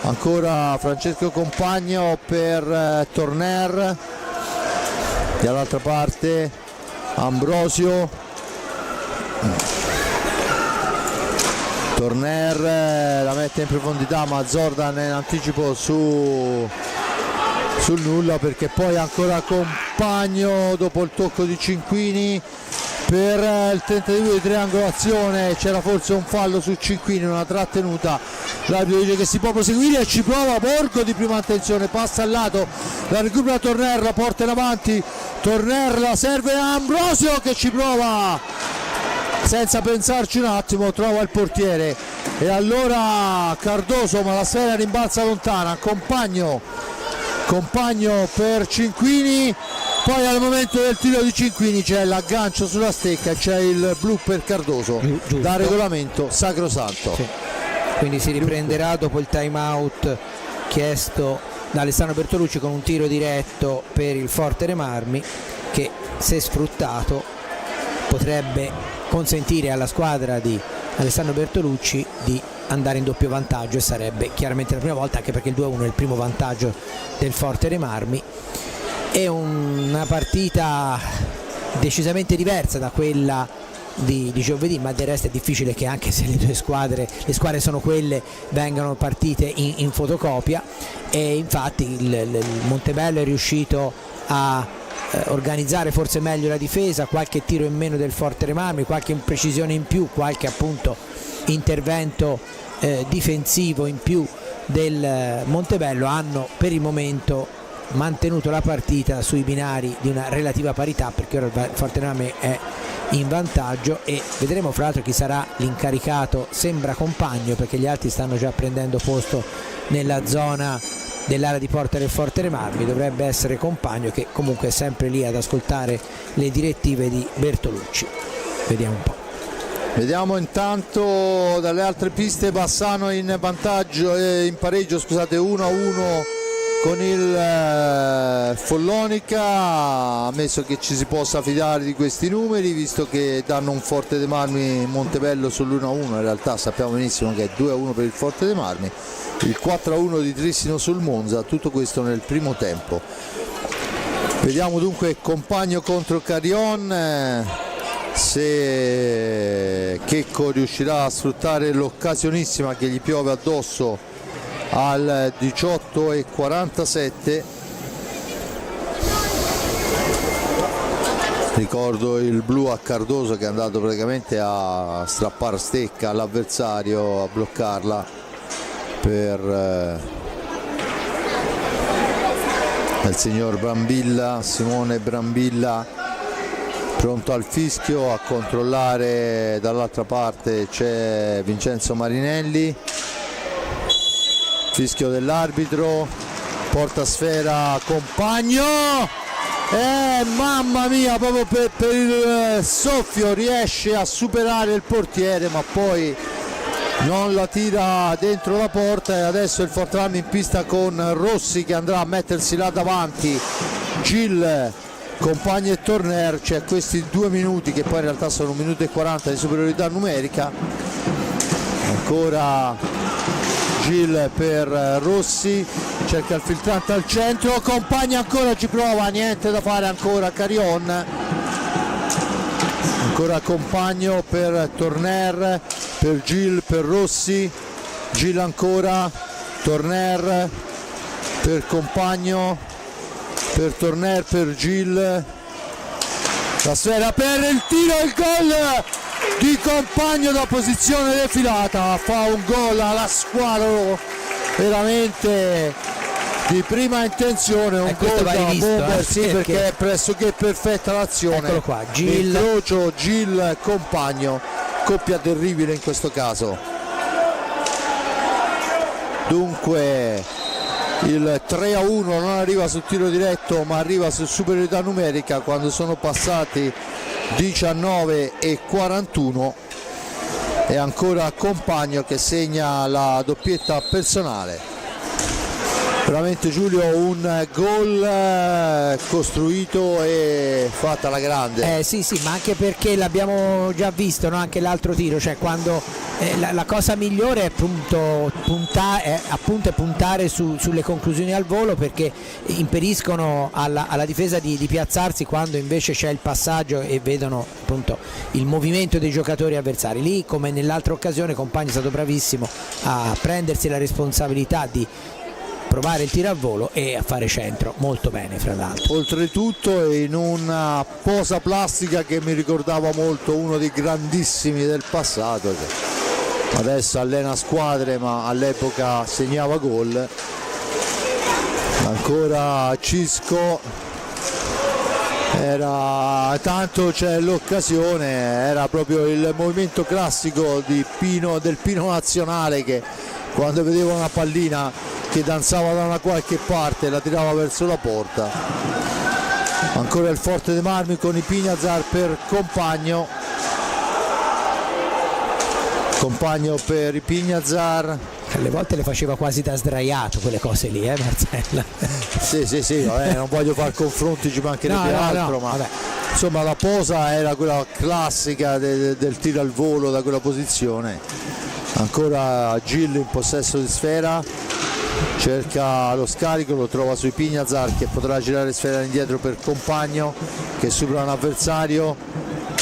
Ancora Francesco Compagno per Torner, dall'altra parte Ambrosio. Torner la mette in profondità, ma Zordan in anticipo sul nulla, perché poi ancora Compagno dopo il tocco di Cinquini per il tentativo di triangolazione. C'era forse un fallo su Cinquini, una trattenuta, l'arbitro dice che si può proseguire e ci prova Borgo di prima attenzione, passa al lato, la recupera Torner, la porta in avanti, Torner la serve a Ambrosio che ci prova senza pensarci un attimo, trova il portiere e allora Cardoso, ma la sfera rimbalza lontana. Compagno per Cinquini, poi al momento del tiro di Cinquini c'è l'aggancio sulla stecca, c'è il blu per Cardoso, giusto, da regolamento sacrosanto. Sì. Quindi si riprenderà dopo il time out chiesto da Alessandro Bertolucci con un tiro diretto per il Forte dei Marmi, che se sfruttato potrebbe consentire alla squadra di Alessandro Bertolucci di andare in doppio vantaggio, e sarebbe chiaramente la prima volta, anche perché il 2-1 è il primo vantaggio del Forte dei Marmi. È una partita decisamente diversa da quella di giovedì, ma del resto è difficile che, anche se le squadre sono quelle, vengano partite in fotocopia, e infatti il Montebello è riuscito a organizzare forse meglio la difesa, qualche tiro in meno del Forte dei Marmi, qualche imprecisione in più, qualche appunto intervento difensivo in più del Montebello hanno per il momento mantenuto la partita sui binari di una relativa parità, perché ora il Forte dei Marmi è in vantaggio e vedremo fra l'altro chi sarà l'incaricato. Sembra Compagno, perché gli altri stanno già prendendo posto nella zona dell'area di porta del Forte dei Marmi. Dovrebbe essere Compagno, che comunque è sempre lì ad ascoltare le direttive di Bertolucci. Vediamo un po'. Vediamo intanto dalle altre piste Bassano in vantaggio, in pareggio, scusate, 1-1 con il Follonica, ammesso che ci si possa fidare di questi numeri visto che danno un Forte dei Marmi Montebello sull'1-1, in realtà sappiamo benissimo che è 2-1 per il Forte dei Marmi, il 4-1 di Trissino sul Monza, tutto questo nel primo tempo. Vediamo dunque Compagno contro Carion, se Checco riuscirà a sfruttare l'occasionissima che gli piove addosso al 18:47. Ricordo il blu a Cardoso che è andato praticamente a strappare stecca all'avversario, a bloccarla per il signor Brambilla, Simone Brambilla, pronto al fischio. A controllare dall'altra parte c'è Vincenzo Marinelli, fischio dell'arbitro, porta sfera Compagno, mamma mia, proprio per il soffio riesce a superare il portiere ma poi non la tira dentro la porta, e adesso il Forte in pista con Rossi che andrà a mettersi là davanti, Gil, Compagni e Torner. C'è questi 2 minuti che poi in realtà sono 1 minuto e 40 di superiorità numerica. Ancora Gil per Rossi, cerca il filtrante al centro, Compagni ancora ci prova, niente da fare ancora Carion, ancora Compagno per Torner, per Gil, per Rossi, Gil ancora, Torner per Compagno, per Torner, per Gil, la sfera per il tiro, il gol di Compagno da posizione defilata, fa un gol alla squadra veramente di prima intenzione, un gol da bomber, sì, perché è pressoché perfetta l'azione. Eccolo qua, Gil, incrocio Gil Compagno, coppia terribile in questo caso. Dunque il 3-1 non arriva sul tiro diretto ma arriva su superiorità numerica quando sono passati 19:41, e ancora Compagno che segna la doppietta personale. Veramente Giulio un gol costruito e fatta alla grande. Sì, ma anche perché l'abbiamo già visto, no? Anche l'altro tiro, cioè quando la cosa migliore è puntare sulle conclusioni al volo, perché impediscono alla difesa di piazzarsi quando invece c'è il passaggio e vedono appunto il movimento dei giocatori avversari. Lì, come nell'altra occasione, Compagni è stato bravissimo a prendersi la responsabilità di provare il tiro al volo e a fare centro molto bene, fra l'altro. Oltretutto in una posa plastica che mi ricordava molto uno dei grandissimi del passato, che adesso allena squadre ma all'epoca segnava gol. Ancora Cisco, era tanto, c'è l'occasione, era proprio il movimento classico del Pino Nazionale, che quando vedeva una pallina che danzava da una qualche parte la tirava verso la porta. Ancora il Forte dei Marmi con i Pignazar per Compagno, Compagno per i Pignazar. Alle volte le faceva quasi da sdraiato quelle cose lì, Marcella? Sì, vabbè, non voglio fare confronti, ci mancherebbe altro, ma vabbè. Insomma la posa era quella classica del tiro al volo da quella posizione. Ancora Gil in possesso di sfera, cerca lo scarico, lo trova sui Pignazar che potrà girare sfera indietro per Compagno che supera un avversario,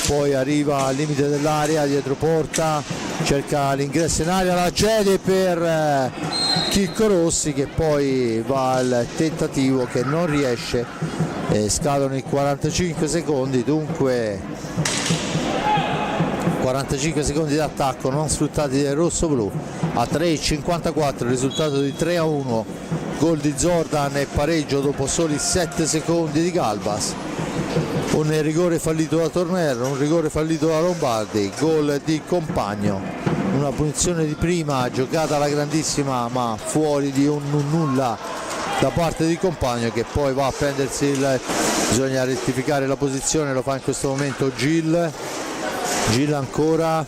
poi arriva al limite dell'area dietro porta, cerca l'ingresso in area, la cede per Chicco Rossi che poi va al tentativo che non riesce, e scadono i 45 secondi, dunque 45 secondi di attacco non sfruttati dai rossoblu. A 3:54 il risultato di 3-1, gol di Zordan e pareggio dopo soli 7 secondi di Galbas. Un rigore fallito da Tornero, un rigore fallito da Lombardi, gol di Compagno, una punizione di prima giocata alla grandissima ma fuori di un nulla da parte di Compagno, che poi va a prendersi bisogna rettificare la posizione, lo fa in questo momento Gil ancora,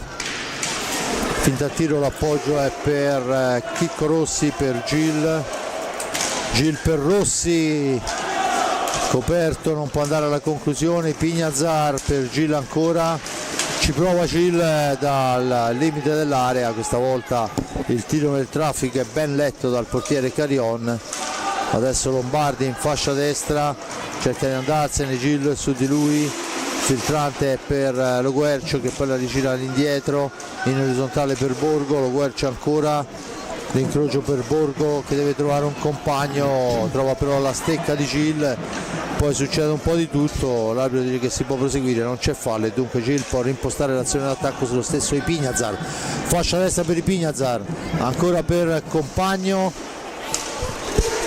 finta tiro, l'appoggio è per Chicco Rossi, per Gil per Rossi, coperto, non può andare alla conclusione. Pignazar per Gil ancora, ci prova Gil dal limite dell'area, questa volta il tiro nel traffico è ben letto dal portiere Carion. Adesso Lombardi in fascia destra, cerca di andarsene, Gil su di lui, filtrante per Lo Guercio che poi la rigira all'indietro, in orizzontale per Borgo, Lo Guercio ancora, l'incrocio per Borgo che deve trovare un compagno, trova però la stecca di Gil, poi succede un po' di tutto, l'arbitro dice che si può proseguire, non c'è fallo e dunque Gil può rimpostare l'azione d'attacco sullo stesso Ipignazar. Fascia destra per Ipignazar, ancora per compagno,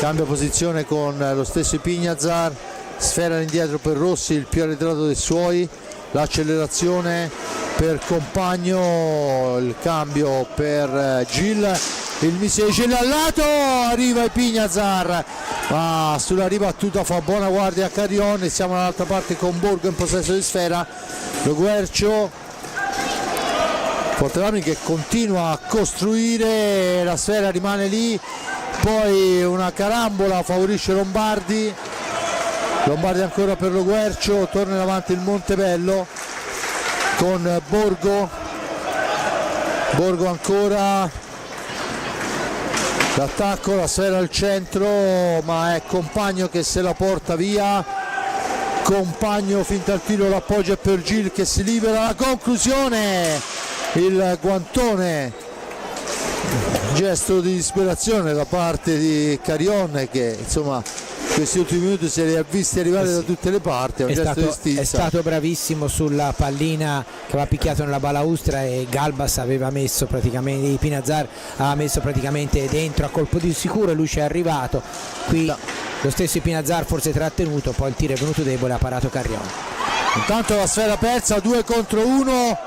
cambia posizione con lo stesso Ipignazar, sfera all'indietro per Rossi, il più arretrato dei suoi, l'accelerazione per compagno, il cambio per Gil, il Misegel al lato, arriva Ipignazar, ma sulla ribattuta fa buona guardia a Carion e siamo dall'altra parte con Borgo in possesso di sfera. Lo Guercio, Fortebrami che continua a costruire, la sfera rimane lì, poi una carambola favorisce Lombardi ancora per Lo Guercio, torna in avanti il Montebello con Borgo ancora, l'attacco, la sfera al centro, ma è Compagno che se la porta via, Compagno finta il tiro, l'appoggio è per Gil che si libera, la conclusione, il guantone, gesto di disperazione da parte di Carion che insomma questi ultimi minuti si è visti arrivare da tutte le parti, è stato bravissimo sulla pallina che aveva picchiato nella balaustra e Galbas aveva messo praticamente, Pignazar aveva messo praticamente dentro a colpo di sicuro e lui ci è arrivato, qui lo stesso Pignazar forse trattenuto, poi il tiro è venuto debole, ha parato Carion. Intanto la sfera persa, 2 contro 1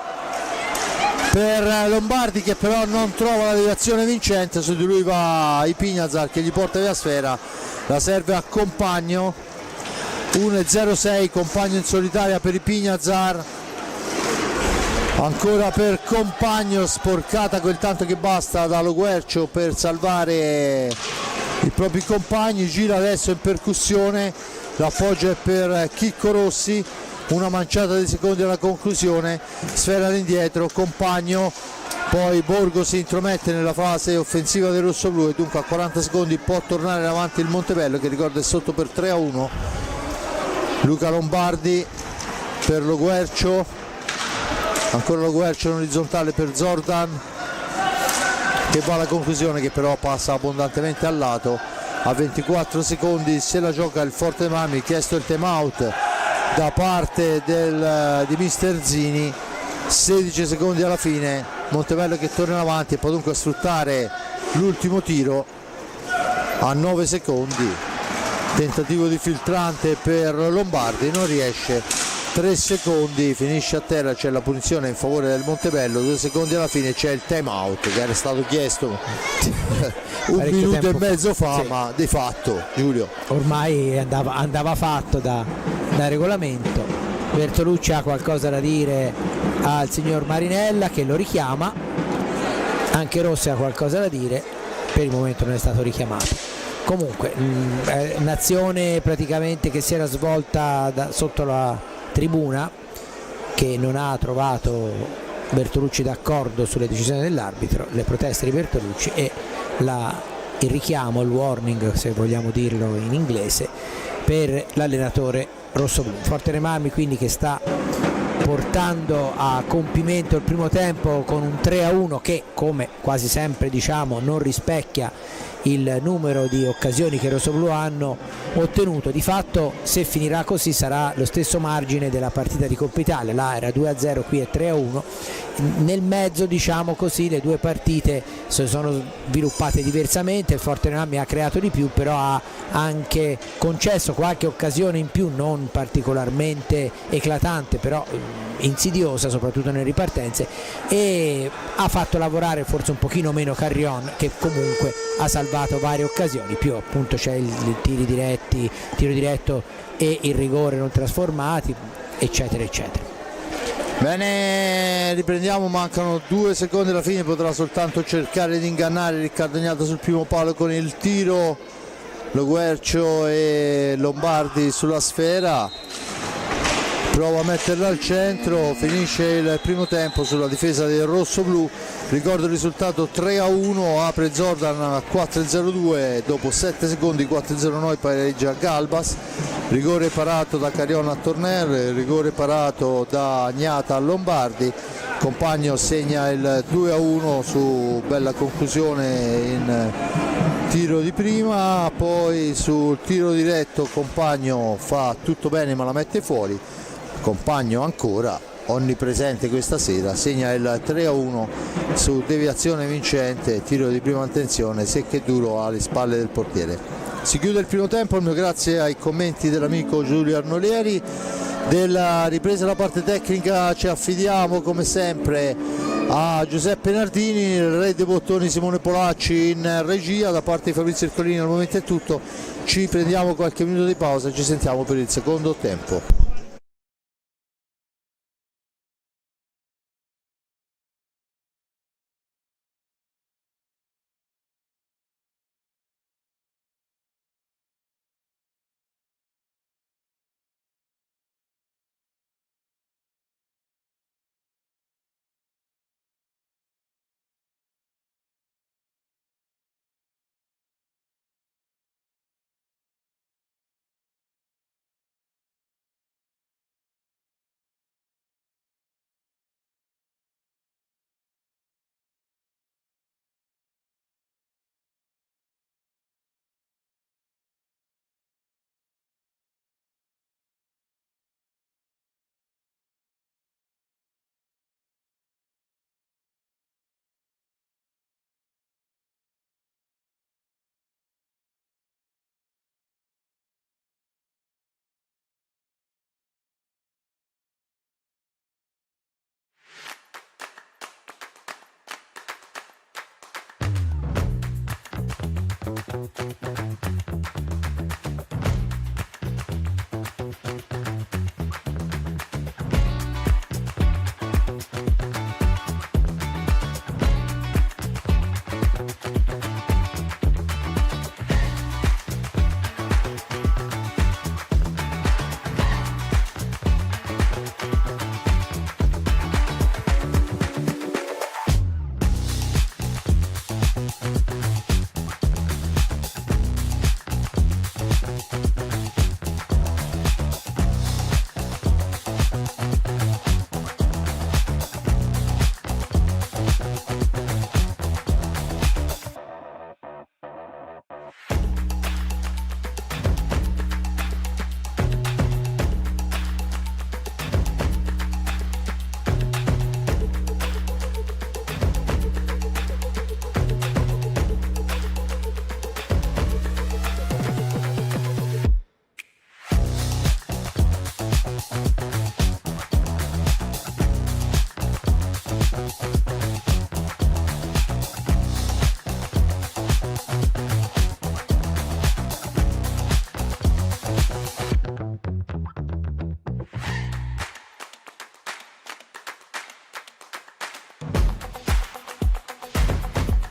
per Lombardi che però non trova la deviazione vincente, su di lui va Ipignazar che gli porta via sfera, la serve a Compagno, 1-0-6, Compagno in solitaria per Ipignazar, ancora per Compagno, sporcata quel tanto che basta da Lo Guercio per salvare i propri compagni, gira adesso in percussione, l'appoggio è per Chicco Rossi, una manciata di secondi alla conclusione, sfera all'indietro, Compagno, poi Borgo si intromette nella fase offensiva del rossoblù e dunque a 40 secondi può tornare avanti il Montebello che ricorda è sotto per 3-1. Luca Lombardi per Lo Guercio, ancora Lo Guercio in orizzontale per Zordan che va alla conclusione, che però passa abbondantemente al lato. A 24 secondi se la gioca il Fortebrami, chiesto il time out da parte di mister Zini, 16 secondi alla fine, Montebello che torna in avanti e può dunque sfruttare l'ultimo tiro a 9 secondi, tentativo di filtrante per Lombardi, non riesce, 3 secondi, finisce a terra, c'è la punizione in favore del Montebello, 2 secondi alla fine c'è il time out che era stato chiesto un minuto e mezzo fa, sì. Ma di fatto Giulio ormai andava fatto da regolamento. Bertolucci ha qualcosa da dire al signor Marinella che lo richiama, anche Rossi ha qualcosa da dire, per il momento non è stato richiamato. Comunque un'azione praticamente che si era svolta sotto la tribuna, che non ha trovato Bertolucci d'accordo sulle decisioni dell'arbitro, le proteste di Bertolucci e il richiamo, il warning se vogliamo dirlo in inglese, per l'allenatore rossoblù. Fortebrami quindi che sta portando a compimento il primo tempo con un 3-1 che, come quasi sempre diciamo, non rispecchia il numero di occasioni che i rossoblù hanno ottenuto. Di fatto, se finirà così, sarà lo stesso margine della partita di Coppa Italia, là era 2-0, qui è 3-1. Nel mezzo, diciamo così, le due partite si sono sviluppate diversamente, il Fortebrami ha creato di più, però ha anche concesso qualche occasione in più, non particolarmente eclatante, però insidiosa, soprattutto nelle ripartenze, e ha fatto lavorare forse un pochino meno Carrion, che comunque ha salvato varie occasioni, più appunto c'è il tiro diretto e il rigore non trasformati, eccetera eccetera. Bene, riprendiamo, mancano 2 secondi alla fine, potrà soltanto cercare di ingannare Riccardo Agnata sul primo palo con il tiro, Lo Guercio e Lombardi sulla sfera, prova a metterla al centro, finisce il primo tempo sulla difesa del rosso-blu. Ricordo il risultato 3-1, apre Jordan 4-0-2, dopo 7 secondi 4-0 pareggia Galbas, rigore parato da Carion a Torner, rigore parato da Agnata a Lombardi, Compagno segna il 2-1 su bella conclusione in tiro di prima, poi sul tiro diretto Compagno fa tutto bene ma la mette fuori, Compagno ancora onnipresente questa sera, segna il 3-1 su deviazione vincente, tiro di prima intenzione secco e duro alle spalle del portiere. Si chiude il primo tempo, il mio grazie ai commenti dell'amico Giulio Arnolieri. Della ripresa della parte tecnica ci affidiamo come sempre a Giuseppe Nardini, il re dei bottoni Simone Polacci in regia, da parte di Fabrizio Ercolini al momento è tutto, ci prendiamo qualche minuto di pausa e ci sentiamo per il secondo tempo.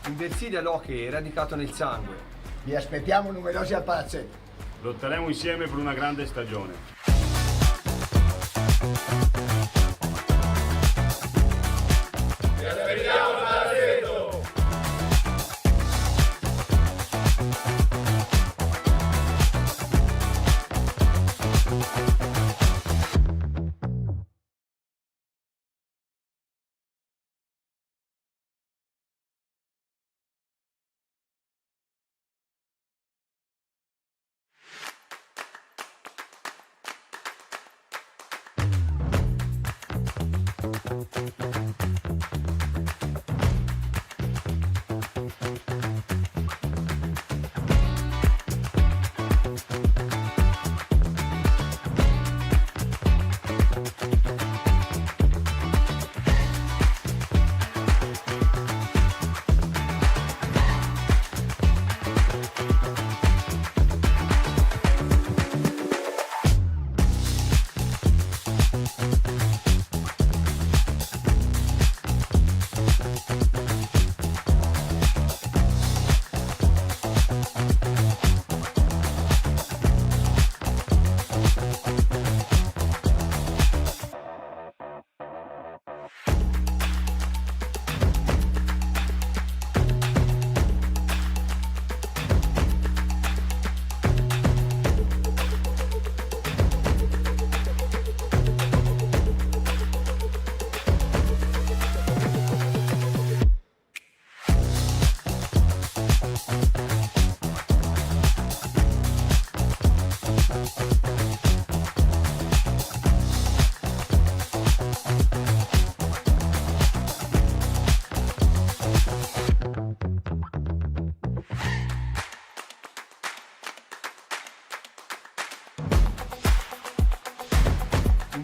Inverside all'hockey è radicato nel sangue. Vi aspettiamo numerosi al palazzetto. Lotteremo insieme per una grande stagione.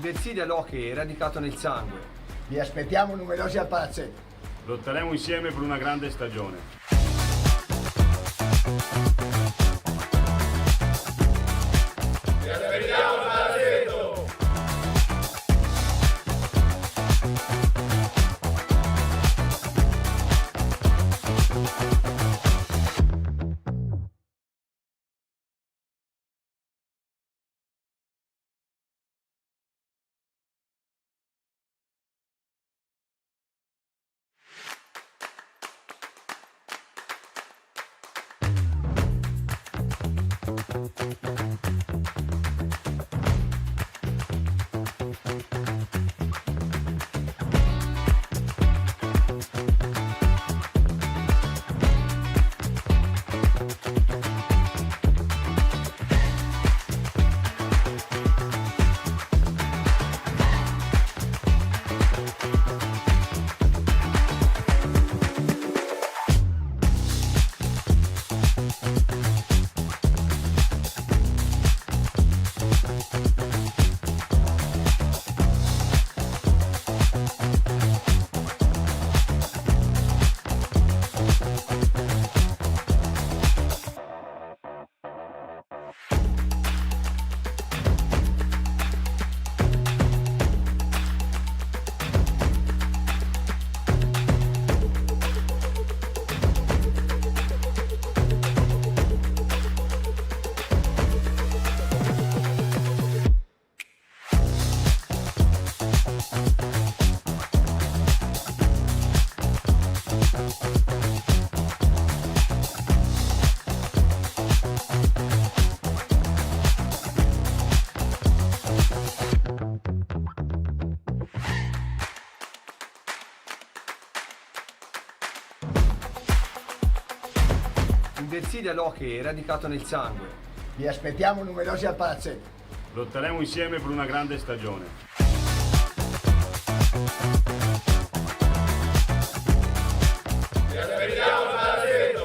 Inverside all'hockey è radicato nel sangue. Vi aspettiamo numerosi al palazzetto. Lotteremo insieme per una grande stagione. Vi aspettiamo al palazzetto. Inverside all'hockey è radicato nel sangue. Vi aspettiamo numerosi al palazzetto. Lotteremo insieme per una grande stagione. Vi aspettiamo al palazzetto.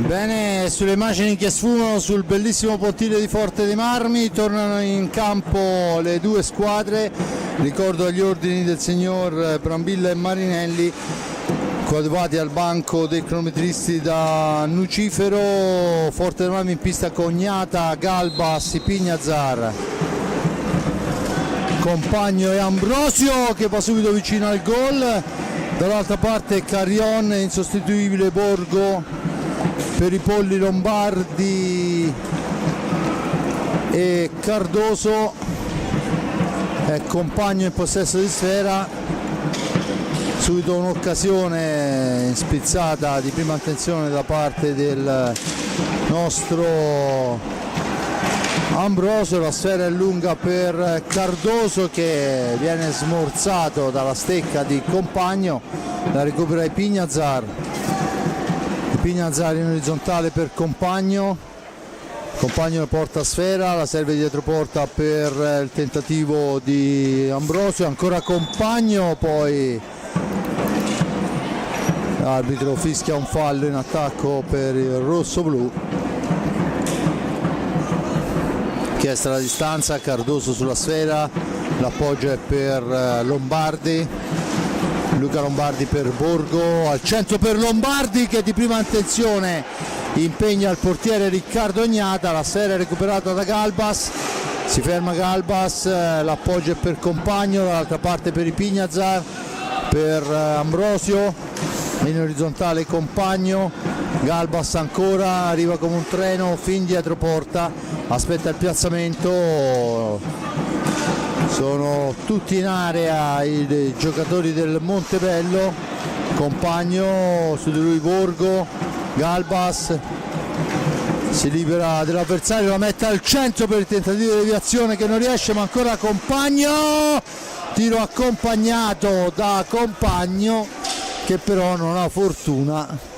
Bene, sulle immagini che sfumano sul bellissimo pontile di Forte dei Marmi tornano in campo le due squadre, ricordo agli ordini del signor Brambilla e Marinelli, coadiuvati al banco dei cronometristi da Nucifero. Forte dei Marmi in pista Cognata, Galbas, Pignazar, Compagno e Ambrosio che va subito vicino al gol, dall'altra parte Carrion, insostituibile Borgo per i polli Lombardi e Cardoso, Compagno in possesso di sfera, subito un'occasione spizzata di prima attenzione da parte del nostro Ambrosio, la sfera è lunga per Cardoso che viene smorzato dalla stecca di Compagno, la recupera Pignazar. Pignazar in orizzontale per Compagno, Compagno porta sfera, la serve dietro porta per il tentativo di Ambrosio, ancora Compagno, poi l'arbitro fischia un fallo in attacco per il rosso-blu chiesta la distanza, Cardoso sulla sfera, l'appoggio è per Lombardi, Luca Lombardi per Borgo, al centro per Lombardi che di prima intenzione impegna il portiere Riccardo Ognata, la sfera è recuperata da Galbas, si ferma Galbas, l'appoggio è per Compagno, dall'altra parte per Ipignazar, per Ambrosio, in orizzontale Compagno, Galbas ancora, arriva come un treno fin dietro porta, aspetta il piazzamento, sono tutti in area i giocatori del Montebello, Compagno, su di lui Borgo, Galbas si libera dell'avversario, la mette al centro per il tentativo di deviazione che non riesce, ma ancora Compagno, tiro accompagnato da Compagno che però non ha fortuna,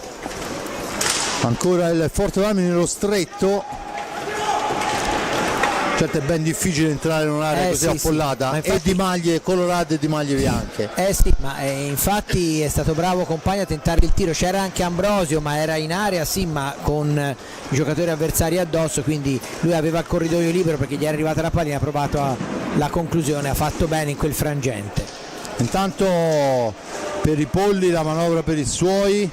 ancora il Forte Marmi nello stretto, certo è ben difficile entrare in un'area così affollata, infatti, e di maglie colorate e di maglie bianche. Sì, ma infatti è stato bravo Compagno a tentare il tiro, c'era anche Ambrosio ma era in area, sì, ma con i giocatori avversari addosso, quindi lui aveva il corridoio libero perché gli è arrivata la pallina, ha provato la conclusione, ha fatto bene in quel frangente. Intanto per i polli la manovra per i suoi,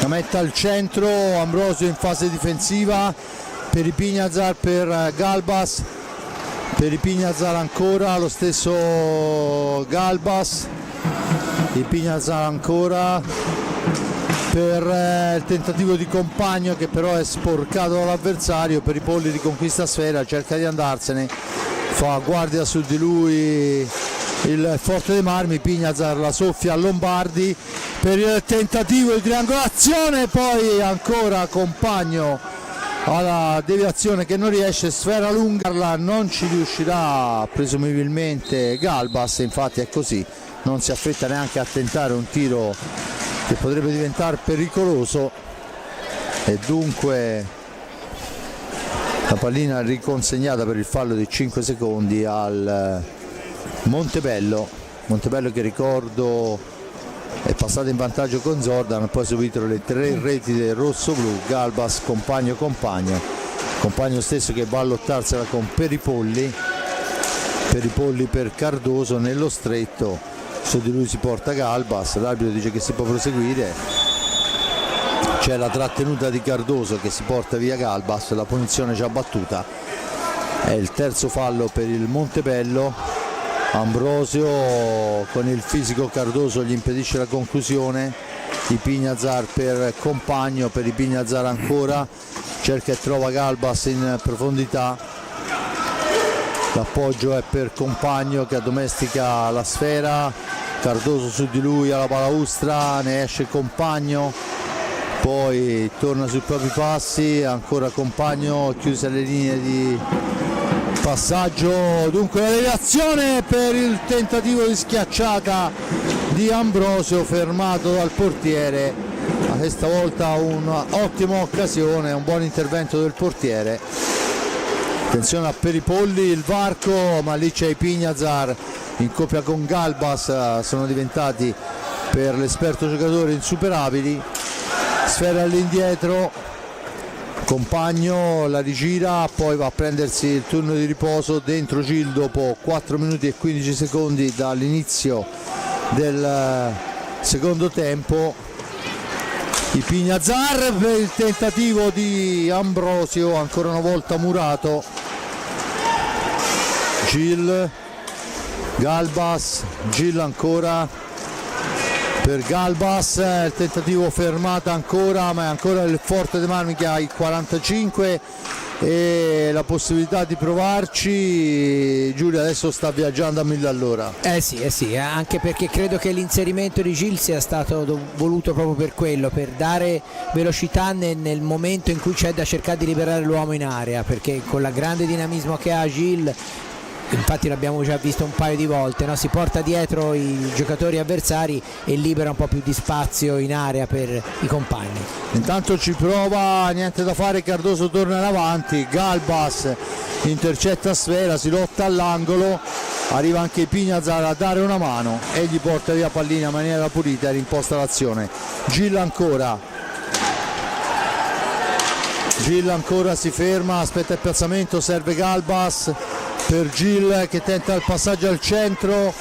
la mette al centro, Ambrosio in fase difensiva, per Ipignazar, per Galbas, per Ipignazar ancora, lo stesso Galbas, Ipignazar ancora, per il tentativo di Compagno che però è sporcato dall'avversario, per i polli riconquista sfera, cerca di andarsene, fa guardia su di lui il Forte dei Marmi, Ipignazar la soffia a Lombardi per il tentativo di triangolazione, poi ancora Compagno alla deviazione che non riesce, sfera lunga, non ci riuscirà presumibilmente Galbas, infatti è così, non si affretta neanche a tentare un tiro che potrebbe diventare pericoloso e dunque la pallina riconsegnata per il fallo di 5 secondi al Montebello che ricordo è passato in vantaggio con Zordan, poi subito le 3 reti del rosso-blu, Galbas, Compagno stesso che va a lottarsela con Peripolli per Cardoso nello stretto, su di lui si porta Galbas, l'arbitro dice che si può proseguire, c'è la trattenuta di Cardoso che si porta via Galbas, la punizione già battuta, è il terzo fallo per il Montebello. Ambrosio con il fisico Cardoso gli impedisce la conclusione, Ipignazar per Compagno, per Ipignazar ancora, cerca e trova Galbas in profondità, l'appoggio è per Compagno che addomestica la sfera, Cardoso su di lui alla balaustra, ne esce Compagno, poi torna sui propri passi, ancora Compagno, chiuse le linee di passaggio, dunque la deviazione per il tentativo di schiacciata di Ambrosio fermato dal portiere, ma questa volta un'ottima occasione, un buon intervento del portiere, attenzione a Peripolli, il varco, ma lì c'è Ipignazar in coppia con Galbas, sono diventati per l'esperto giocatore insuperabili, sfera all'indietro, Compagno la rigira, poi va a prendersi il turno di riposo dentro Gil dopo 4 minuti e 15 secondi dall'inizio del secondo tempo. Ipignazar per il tentativo di Ambrosio, ancora una volta murato, Gil, Galbas, Gil ancora per Galbas, il tentativo fermata ancora, ma è ancora il Forte dei Marmi che ha i 45 e la possibilità di provarci. Giulia adesso sta viaggiando a 1000 all'ora. Sì, anche perché credo che l'inserimento di Gil sia stato voluto proprio per quello, per dare velocità nel momento in cui c'è da cercare di liberare l'uomo in area, perché con la grande dinamismo che ha Gil, infatti l'abbiamo già visto un paio di volte, no? Si porta dietro i giocatori avversari e libera un po' più di spazio in area per i compagni. Intanto ci prova, niente da fare, Cardoso torna in avanti, Galbas intercetta sfera, si lotta all'angolo, arriva anche Ipignazar a dare una mano e gli porta via pallina in maniera pulita e rimposta l'azione. Gil ancora, Gil ancora si ferma, aspetta il piazzamento, serve Galbas per Gil che tenta il passaggio al centro,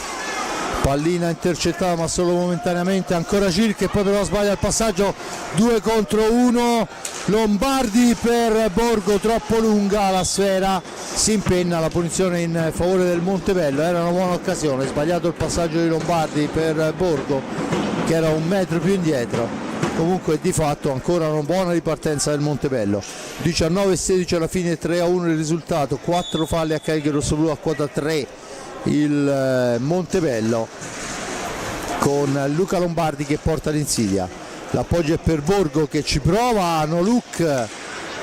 pallina intercettata ma solo momentaneamente, ancora Gil che poi però sbaglia il passaggio, 2 contro 1, Lombardi per Borgo, troppo lunga la sfera, si impenna la punizione in favore del Montebello, era una buona occasione, sbagliato il passaggio di Lombardi per Borgo che era 1 metro più indietro. Comunque di fatto ancora una buona ripartenza del Montebello, 19-16 alla fine, 3-1 il risultato, 4 falli a Calgary Rossoblu, a quota 3 il Montebello con Luca Lombardi che porta l'insidia. L'appoggio è per Borgo che ci prova, no look,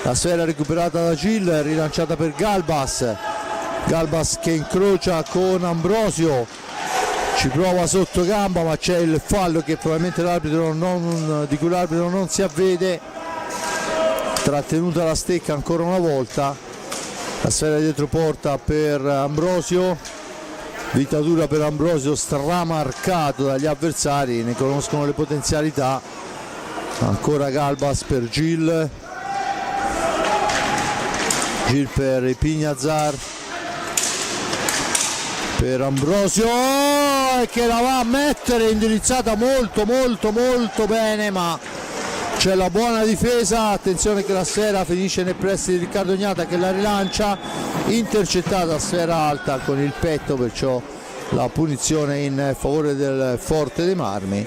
la sfera recuperata da Gil, rilanciata per Galbas, Galbas che incrocia con Ambrosio, ci prova sotto gamba ma c'è il fallo che probabilmente di cui l'arbitro non si avvede, trattenuta la stecca ancora una volta, la sfera dietro porta per Ambrosio, vitatura per Ambrosio stramarcato dagli avversari, ne conoscono le potenzialità, ancora Galbas per Gil per Pignazar, per Ambrosio che la va a mettere, indirizzata molto bene, ma c'è la buona difesa, attenzione che la sfera finisce nei pressi di Riccardo Ognata che la rilancia, intercettata, sfera alta con il petto, perciò la punizione in favore del Forte dei Marmi.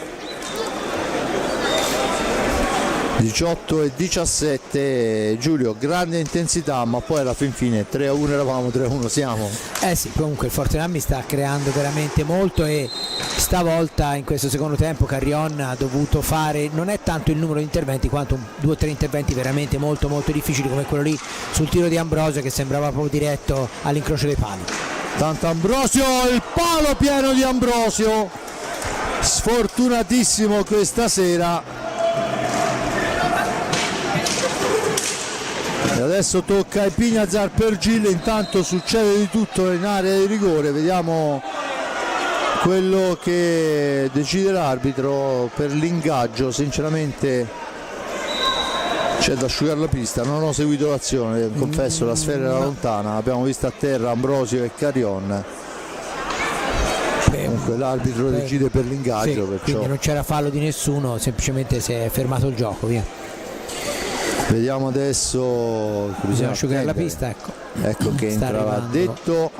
18-17, Giulio, grande intensità, ma poi alla fine 3-1 eravamo, 3-1 siamo. Sì, comunque il Forte dei Marmi sta creando veramente molto e stavolta in questo secondo tempo Carrion ha dovuto fare, non è tanto il numero di interventi quanto 2 o 3 interventi veramente molto difficili, come quello lì sul tiro di Ambrosio che sembrava proprio diretto all'incrocio dei pali. Tanto Ambrosio, il palo pieno di Ambrosio, sfortunatissimo questa sera. E adesso tocca ai Pignazar per Gil, intanto succede di tutto in area di rigore, vediamo quello che decide l'arbitro per l'ingaggio. Sinceramente c'è da asciugare la pista, non ho seguito l'azione, confesso, la sfera era lontana, abbiamo visto a terra Ambrosio e Carrion. Comunque l'arbitro decide per l'ingaggio, sì, perciò quindi non c'era fallo di nessuno, semplicemente si è fermato il gioco, via. Vediamo adesso, bisogna asciugare la pista, ecco che entra l'addetto.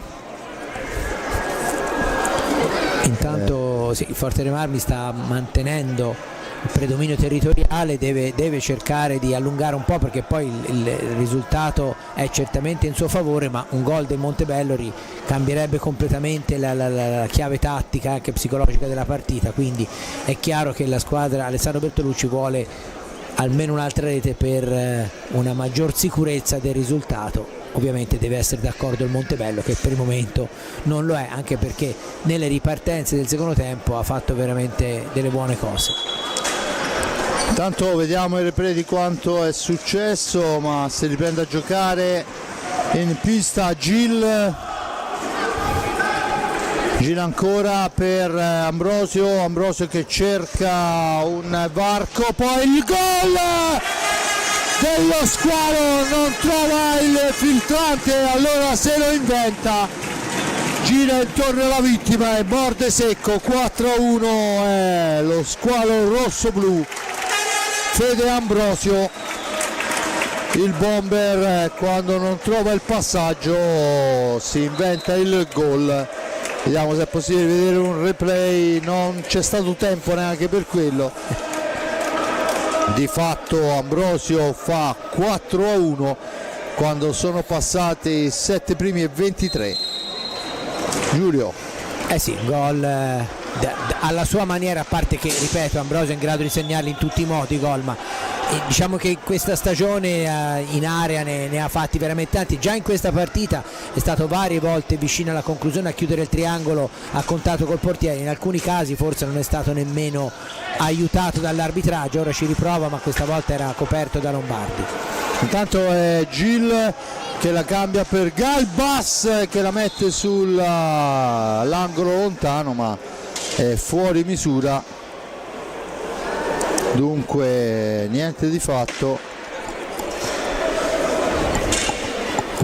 Intanto sì, il Forte dei Marmi sta mantenendo il predominio territoriale, deve cercare di allungare un po', perché poi il risultato è certamente in suo favore, ma un gol del Montebello cambierebbe completamente la chiave tattica e anche psicologica della partita, quindi è chiaro che la squadra Alessandro Bertolucci vuole almeno un'altra rete per una maggior sicurezza del risultato. Ovviamente deve essere d'accordo il Montebello, che per il momento non lo è, anche perché nelle ripartenze del secondo tempo ha fatto veramente delle buone cose. Intanto vediamo il replay di quanto è successo, ma si riprende a giocare in pista Gil ancora per Ambrosio che cerca un varco, poi il gol dello Squalo, non trova il filtrante, allora se lo inventa, gira intorno alla vittima e morde secco. 4-1 è lo Squalo rosso-blu, Fede Ambrosio, il bomber quando non trova il passaggio si inventa il gol. Vediamo se è possibile vedere un replay, non c'è stato tempo neanche per quello. Di fatto Ambrosio fa 4-1 quando sono passati 7 primi e 23. Giulio. Sì, gol alla sua maniera, a parte che, ripeto, Ambrosio è in grado di segnarli in tutti i modi i gol, ma diciamo che questa stagione in area ne ha fatti veramente tanti. Già in questa partita è stato varie volte vicino alla conclusione, a chiudere il triangolo a contatto col portiere, in alcuni casi forse non è stato nemmeno aiutato dall'arbitraggio, ora ci riprova ma questa volta era coperto da Lombardi. Intanto è Gil che la cambia per Galbas che la mette sull'angolo lontano, ma è fuori misura, dunque niente di fatto.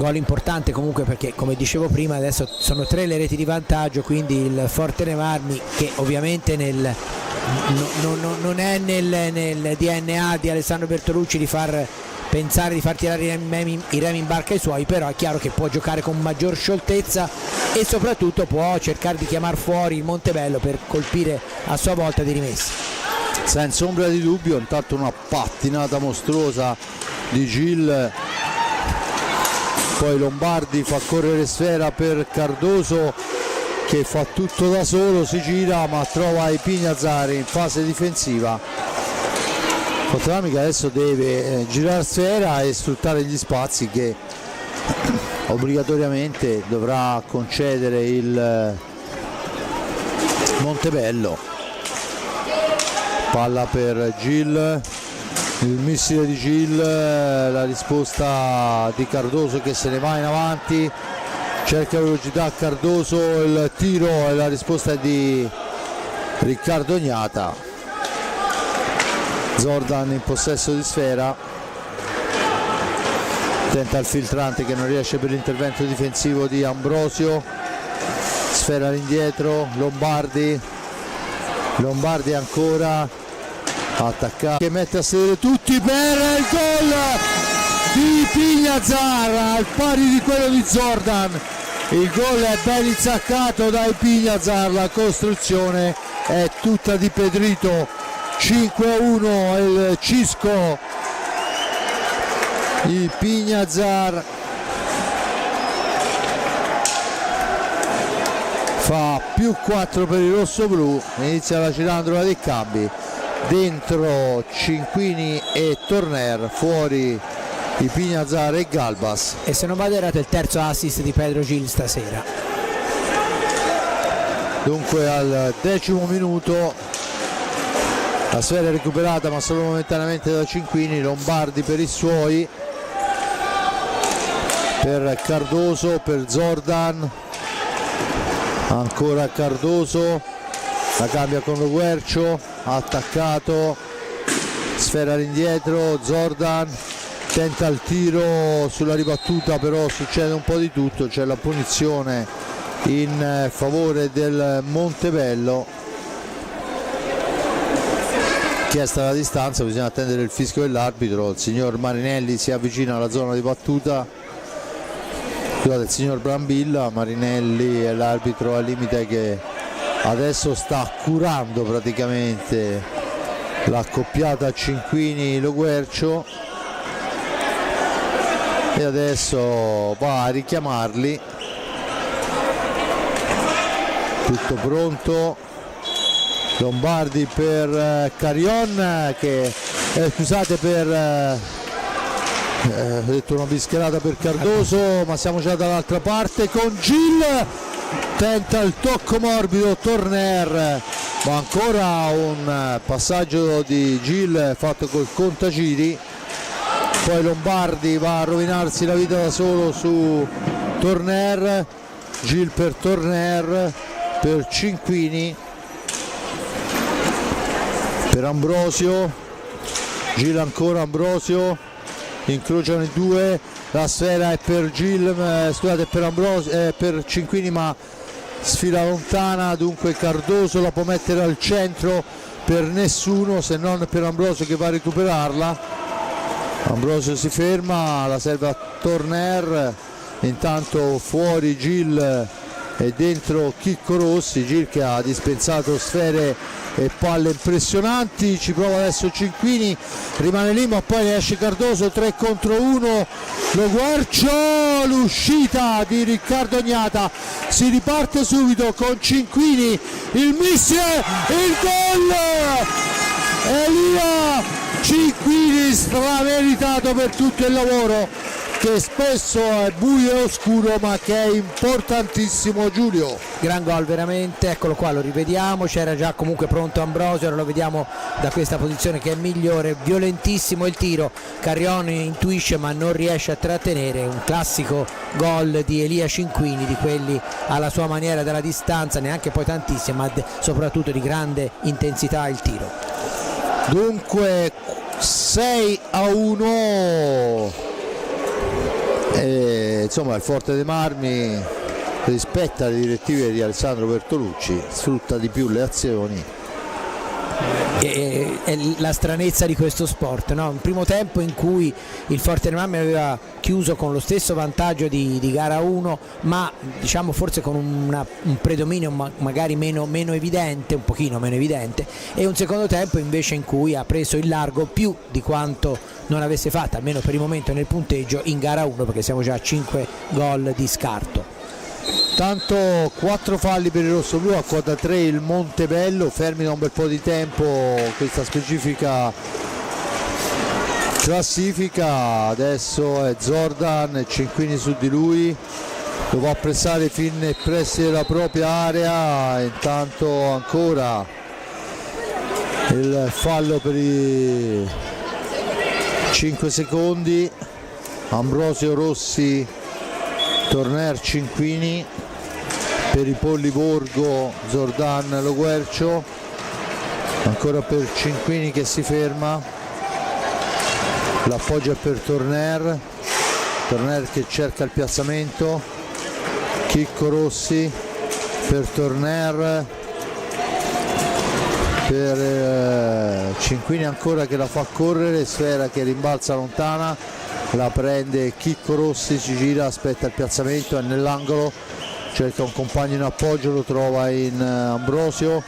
gol importante comunque, perché come dicevo prima adesso sono 3 le reti di vantaggio, quindi il Fortene Marmi, che ovviamente non è nel DNA di Alessandro Bertolucci di far pensare di far tirare i remi in barca ai suoi, però è chiaro che può giocare con maggior scioltezza e soprattutto può cercare di chiamare fuori il Montebello per colpire a sua volta di rimessa. Senza ombra di dubbio, intanto una pattinata mostruosa di Gil, poi Lombardi fa correre sfera per Cardoso che fa tutto da solo, si gira ma trova Ipignazar in fase difensiva. Fortuna che adesso deve girare sfera e sfruttare gli spazi che obbligatoriamente dovrà concedere il Montebello. Palla per Gil, il missile di Gil, la risposta di Cardoso che se ne va in avanti, cerca velocità Cardoso, il tiro e la risposta è di Riccardo Gnata. Zordan in possesso di sfera, tenta il filtrante che non riesce per l'intervento difensivo di Ambrosio, sfera all'indietro, Lombardi ancora attaccato che mette a sedere tutti per il gol di Ipignazar al pari di quello di Zordan. Il gol è ben insaccato da Ipignazar, la costruzione è tutta di Pedrito. 5-1 il Cisco, Ipignazar fa più 4 per il rossoblu, inizia la cilandrola dei cambi, dentro Cinquini e Torner, fuori Ipignazar e Galbas. E se non vado errato è il terzo assist di Pedro Gil stasera. Dunque al 10° minuto la sfera è recuperata ma solo momentaneamente da Cinquini, Lombardi per i suoi, per Cardoso, per Zordan, ancora Cardoso, la cambia con Lo Guercio, attaccato, sfera all'indietro, Zordan tenta il tiro sulla ribattuta, però succede un po' di tutto, c'è la punizione in favore del Montebello. Chiesta la distanza, bisogna attendere il fischio dell'arbitro, il signor Marinelli si avvicina alla zona di battuta, scusate, il signor Brambilla, Marinelli è l'arbitro al limite che adesso sta curando praticamente l'accoppiata Cinquini-Lo Guercio e adesso va a richiamarli, tutto pronto. Lombardi per Carion che scusate per ho detto una bischerata per Cardoso, ma siamo già dall'altra parte con Gil, tenta il tocco morbido Torner, ma ancora un passaggio di Gil fatto col contagiri, poi Lombardi va a rovinarsi la vita da solo su Torner, Gil per Torner, per Cinquini, per Ambrosio, Gil ancora, Ambrosio, incrociano i due, la sfera è per Gil, scusate, per Ambrosio, per Cinquini ma sfila lontana, dunque Cardoso la può mettere al centro per nessuno se non per Ambrosio che va a recuperarla. Ambrosio si ferma, la serve a Torner, intanto fuori Gil e dentro Chicco Rossi, Gil che ha dispensato sfere e palle impressionanti, ci prova adesso Cinquini, rimane lì ma poi ne esce Cardoso, 3 contro 1, Lo Guercio, l'uscita di Riccardo Gnata, si riparte subito con Cinquini, il missile, il gol, Elia Cinquini strameritato per tutto il lavoro che spesso è buio e oscuro ma che è importantissimo. Giulio, gran gol veramente, eccolo qua, lo rivediamo, c'era già comunque pronto Ambrosio, ora lo vediamo da questa posizione che è migliore, violentissimo il tiro, Carrion intuisce ma non riesce a trattenere, un classico gol di Elia Cinquini, di quelli alla sua maniera dalla distanza, neanche poi tantissima, ma soprattutto di grande intensità il tiro. Dunque 6-1 E, insomma, il Forte dei Marmi rispetta le direttive di Alessandro Bertolucci, sfrutta di più le azioni. È la stranezza di questo sport, no? Un primo tempo in cui il Forte dei Marmi aveva chiuso con lo stesso vantaggio di gara 1, ma diciamo forse con un predominio magari meno evidente, un pochino meno evidente, e un secondo tempo invece in cui ha preso il largo più di quanto non avesse fatto, almeno per il momento nel punteggio, in gara 1, perché siamo già a 5 gol di scarto. Tanto 4 falli per il rossoblu, a quota 3 il Montebello, fermi da un bel po' di tempo questa specifica classifica. Adesso è Zordan, Cinquini su di lui, lo va a pressare fin nei pressi della propria area. Intanto ancora il fallo per i 5 secondi, Ambrosio, Rossi, Torner, Cinquini, per i Polli Borgo, Zordan, Lo Guercio, ancora per Cinquini che si ferma, l'appoggio è per Torner che cerca il piazzamento, Chicco Rossi per Torner, per Cinquini ancora che la fa correre, Sfera che rimbalza lontana, la prende Chicco Rossi, si gira, aspetta il piazzamento, è nell'angolo, cerca un compagno in appoggio, lo trova in Ambrosio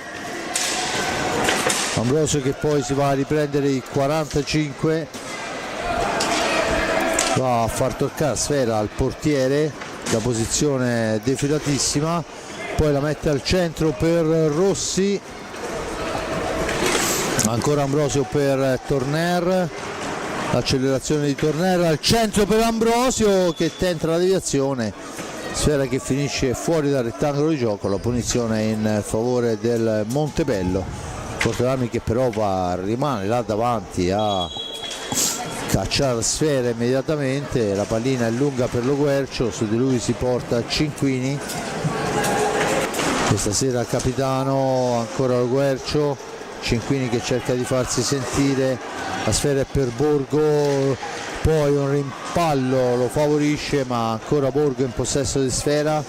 che poi si va a riprendere i 45, va a far toccare Sfera al portiere da posizione defilatissima, poi la mette al centro per Rossi, ancora Ambrosio per Torner, l'accelerazione di Torner al centro per Ambrosio che tenta la deviazione, Sfera che finisce fuori dal rettangolo di gioco, la punizione in favore del Montebello. Forte che però rimane là davanti a cacciare Sfera immediatamente, la pallina è lunga per Lo Guercio, su di lui si porta Cinquini, questa sera il capitano, ancora Lo Guercio, Cinquini che cerca di farsi sentire, la sfera è per Borgo, poi un rimpallo lo favorisce, ma ancora Borgo in possesso di Sfera,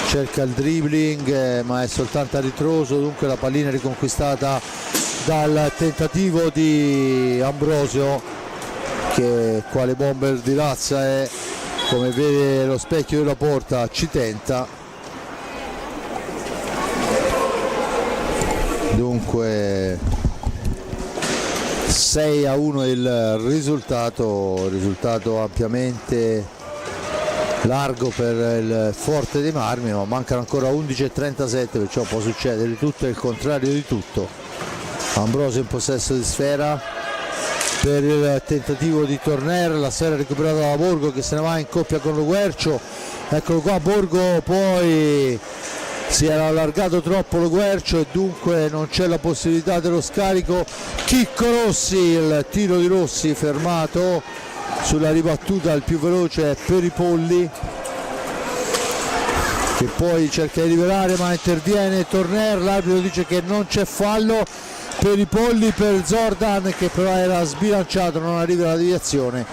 cerca il dribbling ma è soltanto a ritroso, dunque la pallina è riconquistata dal tentativo di Ambrosio che quale bomber di razza è, come vede lo specchio della porta ci tenta, dunque 6-1 il risultato ampiamente largo per il Forte dei Marmi, ma mancano ancora 11:37, perciò può succedere tutto e il contrario di tutto. Ambrosio in possesso di Sfera per il tentativo di Torner, la sfera recuperata da Borgo che se ne va in coppia con Lo Guercio, eccolo qua Borgo, poi si era allargato troppo Lo Guercio e dunque non c'è la possibilità dello scarico. Chicco Rossi, il tiro di Rossi fermato sulla ribattuta, il più veloce è per i Polli che poi cerca di liberare ma interviene Torner, l'arbitro dice che non c'è fallo per i Polli, per Zordan che però era sbilanciato, non arriva la deviazione,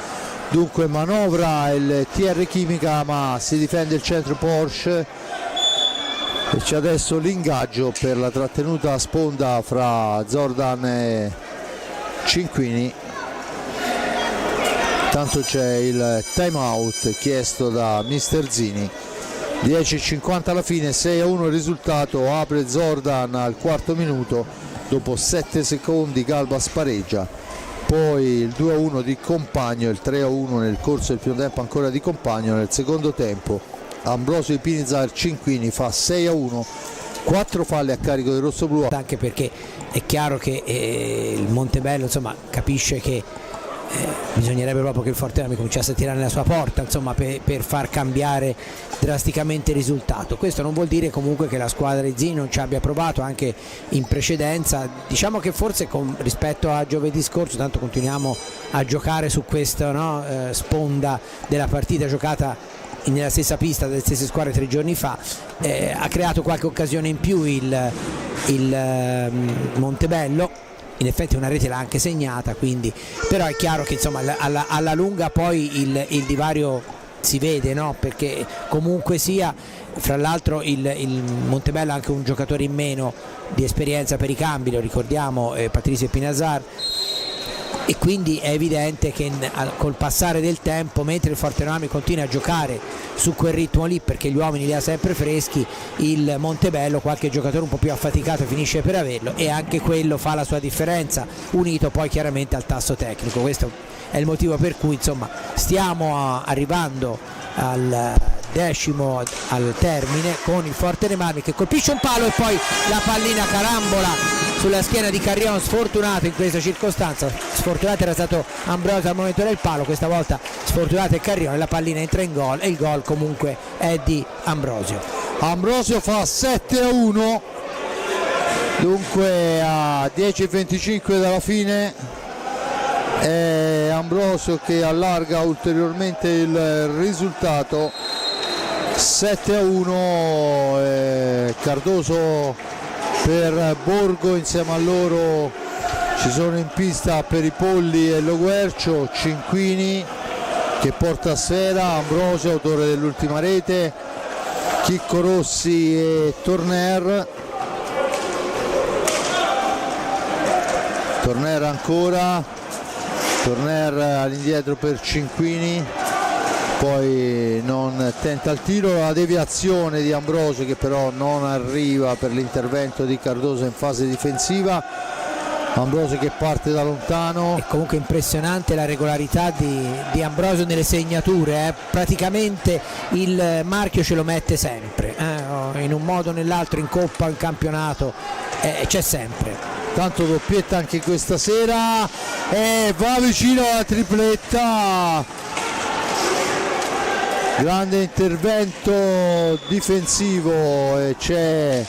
dunque manovra il TR Chimica ma si difende il centro Porsche e c'è adesso l'ingaggio per la trattenuta a sponda fra Zordan e Cinquini. Tanto c'è il time out chiesto da mister Zini. 10:50 alla fine, 6-1 il risultato, apre Zordan al quarto minuto, dopo 7 secondi Galba spareggia, poi il 2-1 di Compagno, il 3-1 nel corso del primo tempo ancora di Compagno, nel secondo tempo Ambrosio Pinizar Cinquini fa 6-1, 4 falli a carico del rossoblu. Anche perché è chiaro che il Montebello insomma capisce che bisognerebbe proprio che il Forte Marmi cominciasse a tirare nella sua porta insomma per far cambiare drasticamente il risultato. Questo non vuol dire comunque che la squadra di Zini non ci abbia provato anche in precedenza, diciamo che forse rispetto a giovedì scorso, tanto continuiamo a giocare su questa sponda della partita giocata nella stessa pista delle stesse squadre 3 giorni fa, ha creato qualche occasione in più il Montebello, in effetti una rete l'ha anche segnata, quindi, però è chiaro che insomma alla lunga poi il divario si vede, no? Perché comunque sia, fra l'altro il Montebello ha anche un giocatore in meno di esperienza per i cambi, lo ricordiamo, Patricio Pinazar, e quindi è evidente che col passare del tempo, mentre il Fortenomami continua a giocare su quel ritmo lì perché gli uomini li ha sempre freschi, il Montebello qualche giocatore un po' più affaticato finisce per averlo, e anche quello fa la sua differenza, unito poi chiaramente al tasso tecnico. Questo è il motivo per cui insomma stiamo arrivando al decimo, al termine, con il Fortenomami che colpisce un palo e poi la pallina carambola sulla schiena di Carrion, sfortunato in questa circostanza. Sfortunato era stato Ambrosio al momento del palo, questa volta sfortunato è Carrion, la pallina entra in gol e il gol comunque è di Ambrosio. Ambrosio fa 7-1, dunque a 10:25 dalla fine è Ambrosio che allarga ulteriormente il risultato. 7-1, Cardoso per Borgo, insieme a loro ci sono in pista Peripolli e Loguercio, Cinquini che porta a sfera, Ambrosio autore dell'ultima rete, Chicco Rossi e Torner ancora, Torner all'indietro per Cinquini, poi non tenta il tiro, la deviazione di Ambrosio che però non arriva per l'intervento di Cardoso in fase difensiva. Ambrosio che parte da lontano. È comunque impressionante la regolarità di Ambrosio nelle segnature, praticamente il marchio ce lo mette sempre, in un modo o nell'altro, in coppa, in campionato, c'è sempre. Tanto doppietta anche questa sera e va vicino alla tripletta. Grande intervento difensivo e c'è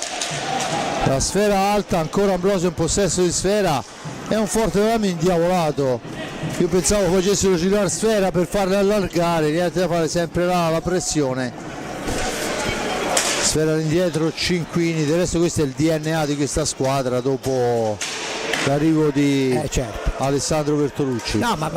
la sfera alta, ancora Ambrosio in possesso di sfera, è un Fortenomami indiavolato. Io pensavo facessero girare sfera per farle allargare, niente da fare, sempre là la pressione. Sfera all'indietro Cinquini, del resto questo è il DNA di questa squadra dopo l'arrivo di Alessandro Bertolucci. No, ma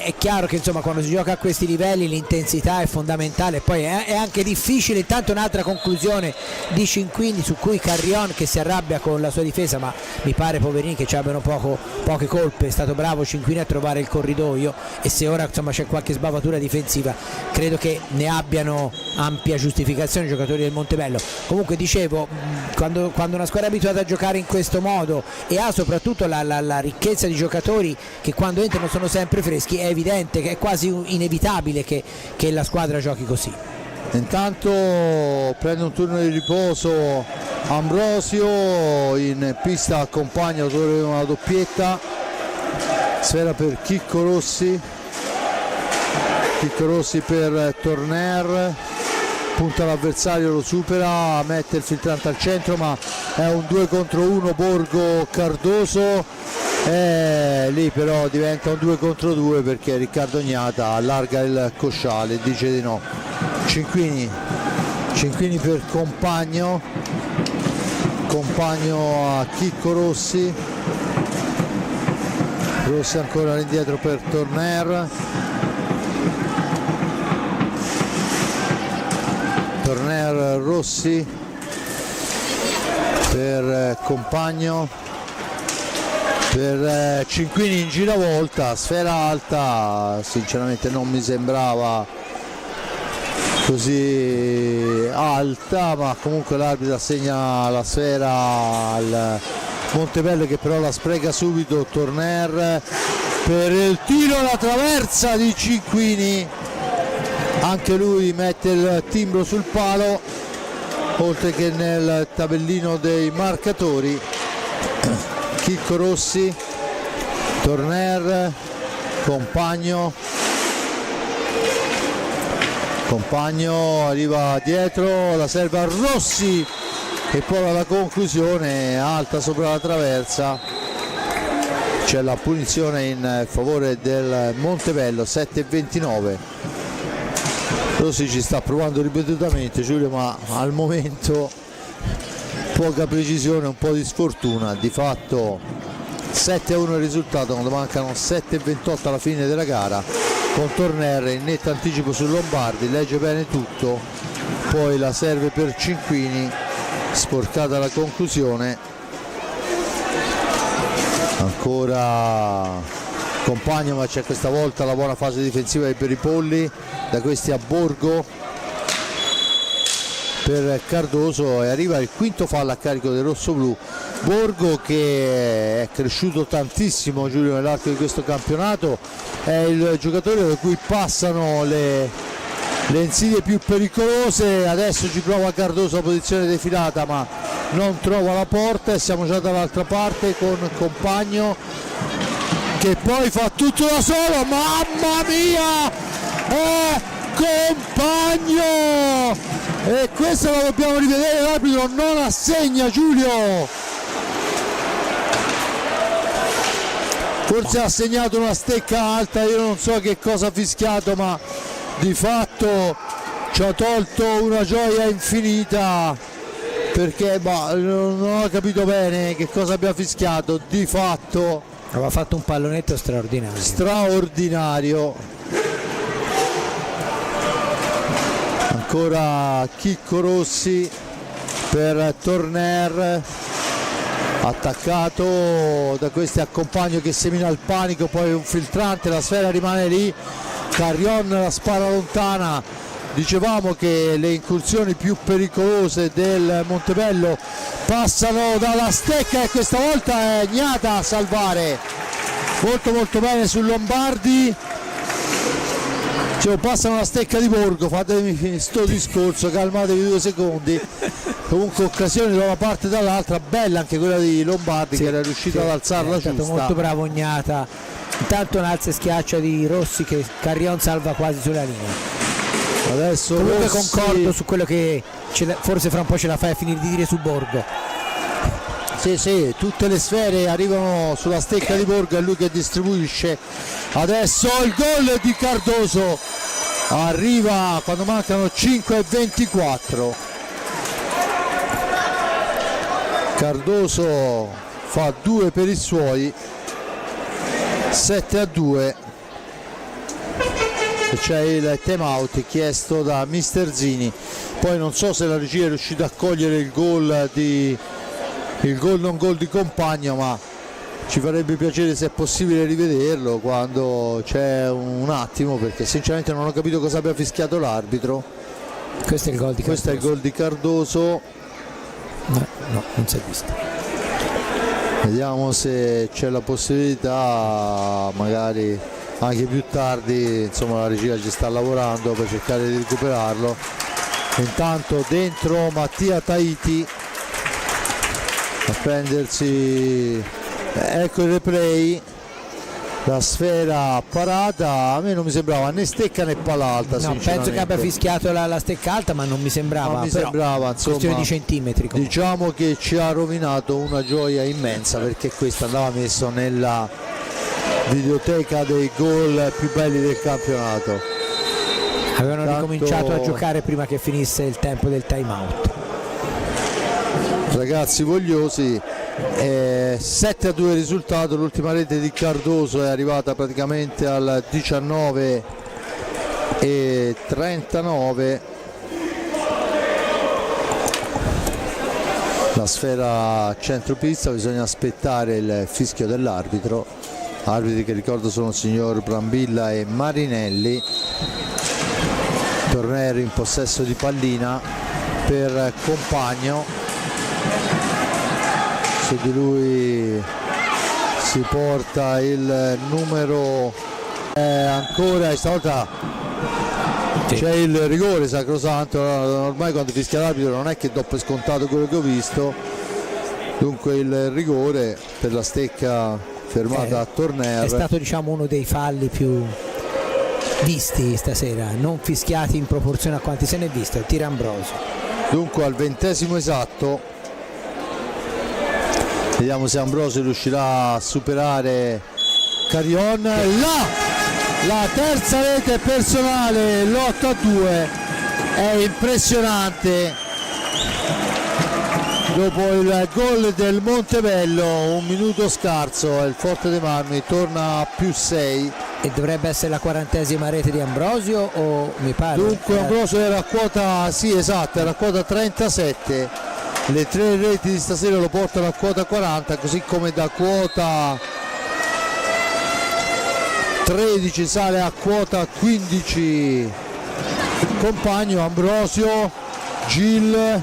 è chiaro che insomma quando si gioca a questi livelli l'intensità è fondamentale, poi è anche difficile. Intanto un'altra conclusione di Cinquini su cui Carrion che si arrabbia con la sua difesa, ma mi pare poverini che ci abbiano poche colpe, è stato bravo Cinquini a trovare il corridoio, e se ora insomma c'è qualche sbavatura difensiva credo che ne abbiano ampia giustificazione i giocatori del Montebello. Comunque dicevo, quando una squadra è abituata a giocare in questo modo e ha soprattutto la ricchezza di giocatori che quando entrano sono sempre freschi, è evidente che è quasi inevitabile che la squadra giochi così. Intanto prende un turno di riposo Ambrosio, in pista accompagna autore di una doppietta, sfera per Chicco Rossi per Torner, punta l'avversario, lo supera, mette il filtrante al centro, ma è un 2 contro 1 Borgo Cardoso, lì però diventa un 2 contro 2 perché Riccardo Gnata allarga il cosciale, dice di no. Cinquini per Compagno a Chicco Rossi ancora all'indietro per Torner Rossi per Compagno per Cinquini in giravolta, sfera alta, sinceramente non mi sembrava così alta, ma comunque l'arbitro assegna la sfera al Montebello che però la spreca subito. Torner per il tiro alla traversa di Cinquini, anche lui mette il timbro sul palo oltre che nel tabellino dei marcatori. Chicco Rossi, Torner, Compagno arriva dietro, la serve a Rossi e poi alla conclusione alta sopra la traversa, c'è la punizione in favore del Montebello. 7:29. Rossi ci sta provando ripetutamente Giulio, ma al momento poca precisione, un po' di sfortuna. Di fatto 7-1 il risultato quando mancano 7:28 alla fine della gara, con Torner in netto anticipo su Lombardi, legge bene tutto, poi la serve per Cinquini, sporcata la conclusione. Ancora Compagno, ma c'è questa volta la buona fase difensiva dei Peripolli, da questi a Borgo per Cardoso, e arriva il quinto fallo a carico del rossoblu. Borgo, che è cresciuto tantissimo, Giulio, nell'arco di questo campionato, è il giocatore da cui passano le insidie più pericolose. Adesso ci prova Cardoso a posizione defilata, ma non trova la porta, e siamo già dall'altra parte con Compagno, che poi fa tutto da solo. Mamma mia, è Compagno, e questo lo dobbiamo rivedere, l'arbitro non assegna, Giulio. Forse ha segnato una stecca alta, io non so che cosa ha fischiato, ma di fatto ci ha tolto una gioia infinita, perché non ho capito bene che cosa abbia fischiato. Di fatto aveva fatto un pallonetto straordinario. Ancora Chicco Rossi per Torner, attaccato da questi a Compagno che semina il panico, poi un filtrante, la sfera rimane lì, Carrion la spara lontana. Dicevamo che le incursioni più pericolose del Montebello passano dalla stecca, e questa volta è Gnata a salvare molto bene su Lombardi. Passano la stecca di Borgo, fatemi finire sto discorso, calmatevi 2 secondi. Comunque occasione da una parte e dall'altra, bella anche quella di Lombardi, che era riuscito ad alzarla giusta. È stato molto bravo Gnata, intanto un alza e schiaccia di Rossi che Carrion salva quasi sulla linea. Adesso comunque Rossi... concordo su quello che forse fra un po' ce la fai a finire di dire su Borgo. Sì, tutte le sfere arrivano sulla stecca di Borgo, è lui che distribuisce. Adesso il gol di Cardoso arriva quando mancano 5:24. Cardoso fa 2 per i suoi, 7-2, e c'è il time out chiesto da Mister Zini. Poi non so se la regia è riuscita a cogliere il gol non gol di Compagno, ma ci farebbe piacere, se è possibile, rivederlo quando c'è un attimo, perché sinceramente non ho capito cosa abbia fischiato l'arbitro. Questo è il gol di Cardoso. Questo è il gol di Cardoso. No, non si è visto. Vediamo se c'è la possibilità, magari anche più tardi, insomma la regia ci sta lavorando per cercare di recuperarlo. Intanto dentro Mattia Tahiti a prendersi, ecco il replay, la sfera parata. A me non mi sembrava né stecca né palla alta. No, penso che abbia fischiato la stecca alta, ma non mi sembrava. Non mi sembrava, insomma, questione di centimetri comunque. Diciamo che ci ha rovinato una gioia immensa, perché questo andava messo nella videoteca dei gol più belli del campionato. Avevano ricominciato a giocare prima che finisse il tempo del time out. Ragazzi vogliosi, 7-2 il risultato. L'ultima rete di Cardoso è arrivata praticamente al 19:39. La sfera a centropista, bisogna aspettare il fischio dell'arbitro. Arbitri che ricordo sono il signor Brambilla e Marinelli. Torner in possesso di pallina per Compagno. Su di lui si porta il numero, ancora stavolta c'è il rigore sacrosanto. Ormai quando fischia l'arbitro non è che do per scontato quello che ho visto, dunque il rigore per la stecca fermata a Torner. È stato, diciamo, uno dei falli più visti stasera, non fischiati in proporzione a quanti se ne è visto, il tiro Ambrosio. Dunque al 20° esatto, vediamo se Ambrosio riuscirà a superare Carrion. La terza rete personale, l'8-2, è impressionante. Dopo il gol del Montebello, un minuto scarso, il Forte dei Marmi torna a +6. E dovrebbe essere la 40ª rete di Ambrosio, o mi pare? Dunque Ambrosio era a quota, sì esatto, era a quota 37, le 3 reti di stasera lo portano a quota 40, così come da quota 13 sale a quota 15 compagno Ambrosio, Gil.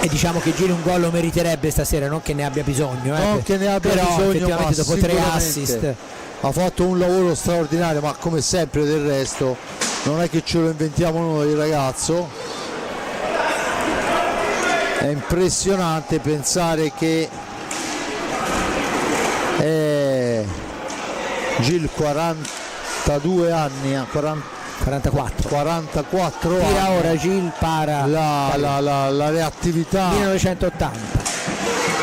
E diciamo che Gil un gol lo meriterebbe stasera, non che ne abbia bisogno, non che ne abbia però bisogno, effettivamente ma dopo 3 sicuramente assist ha fatto un lavoro straordinario, ma come sempre del resto non è che ce lo inventiamo noi, ragazzo. È impressionante pensare che Gil 42 anni, 44 tira anni. ora Gil, para La reattività 1980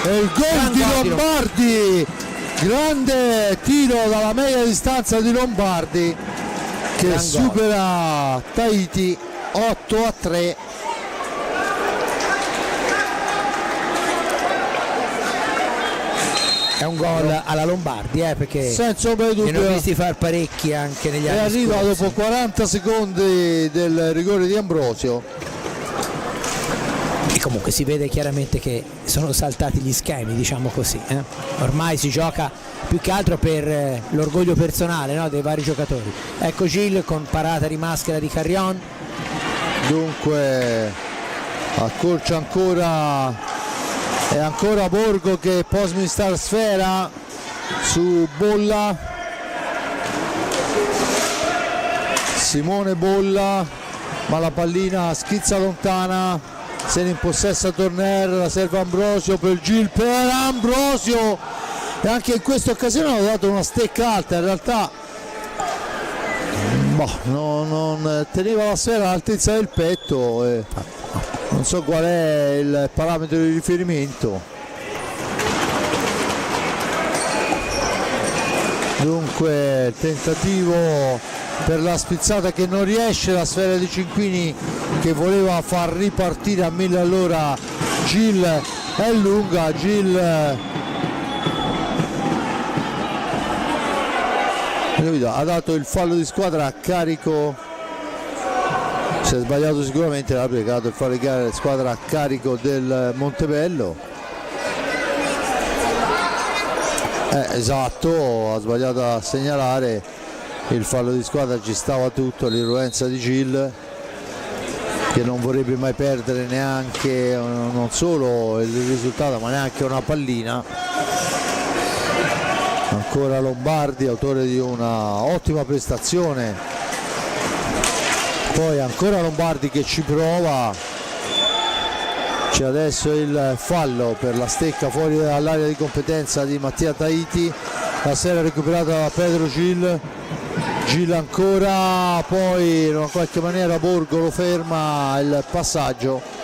e il gol di Lombardi, grande tiro dalla media distanza di Lombardi che Gran supera Tahiti 8-3. è un gol alla Lombardi, perché senza ombra di ne ho dubbio visti far parecchi anche negli e anni arriva scorsi. dopo 40 secondi del rigore di Ambrosio. E comunque si vede chiaramente che sono saltati gli schemi, diciamo così, ormai si gioca più che altro per l'orgoglio personale, no, dei vari giocatori. Ecco Gil con parata di maschera di Carrion. Dunque accorcia ancora, è ancora Borgo che può smistare sfera su Bolla, Simone Bolla, ma la pallina schizza lontana, se ne impossessa Torner, la serve Ambrosio per Gil, per Ambrosio, e anche in questa occasione ha dato una stecca alta, in realtà non teneva la sfera all'altezza del petto, non so qual è il parametro di riferimento. Dunque tentativo per la spizzata che non riesce, la sfera di Cinquini che voleva far ripartire a 1000 all'ora Gil, è lunga, Gil ha dato il fallo di squadra a carico, si è sbagliato sicuramente l'arbitro, ha dato il fallo di squadra a carico del Montebello. Esatto, ha sbagliato a segnalare il fallo di squadra, ci stava tutto, l'irruenza di Gil che non vorrebbe mai perdere neanche, non solo il risultato, ma neanche una pallina. Ancora Lombardi, autore di una ottima prestazione, poi ancora Lombardi che ci prova, c'è adesso il fallo per la stecca fuori dall'area di competenza di Mattia Tahiti, la sera recuperata da Pedro Gil, Gil ancora, poi in una qualche maniera Borgo lo ferma il passaggio.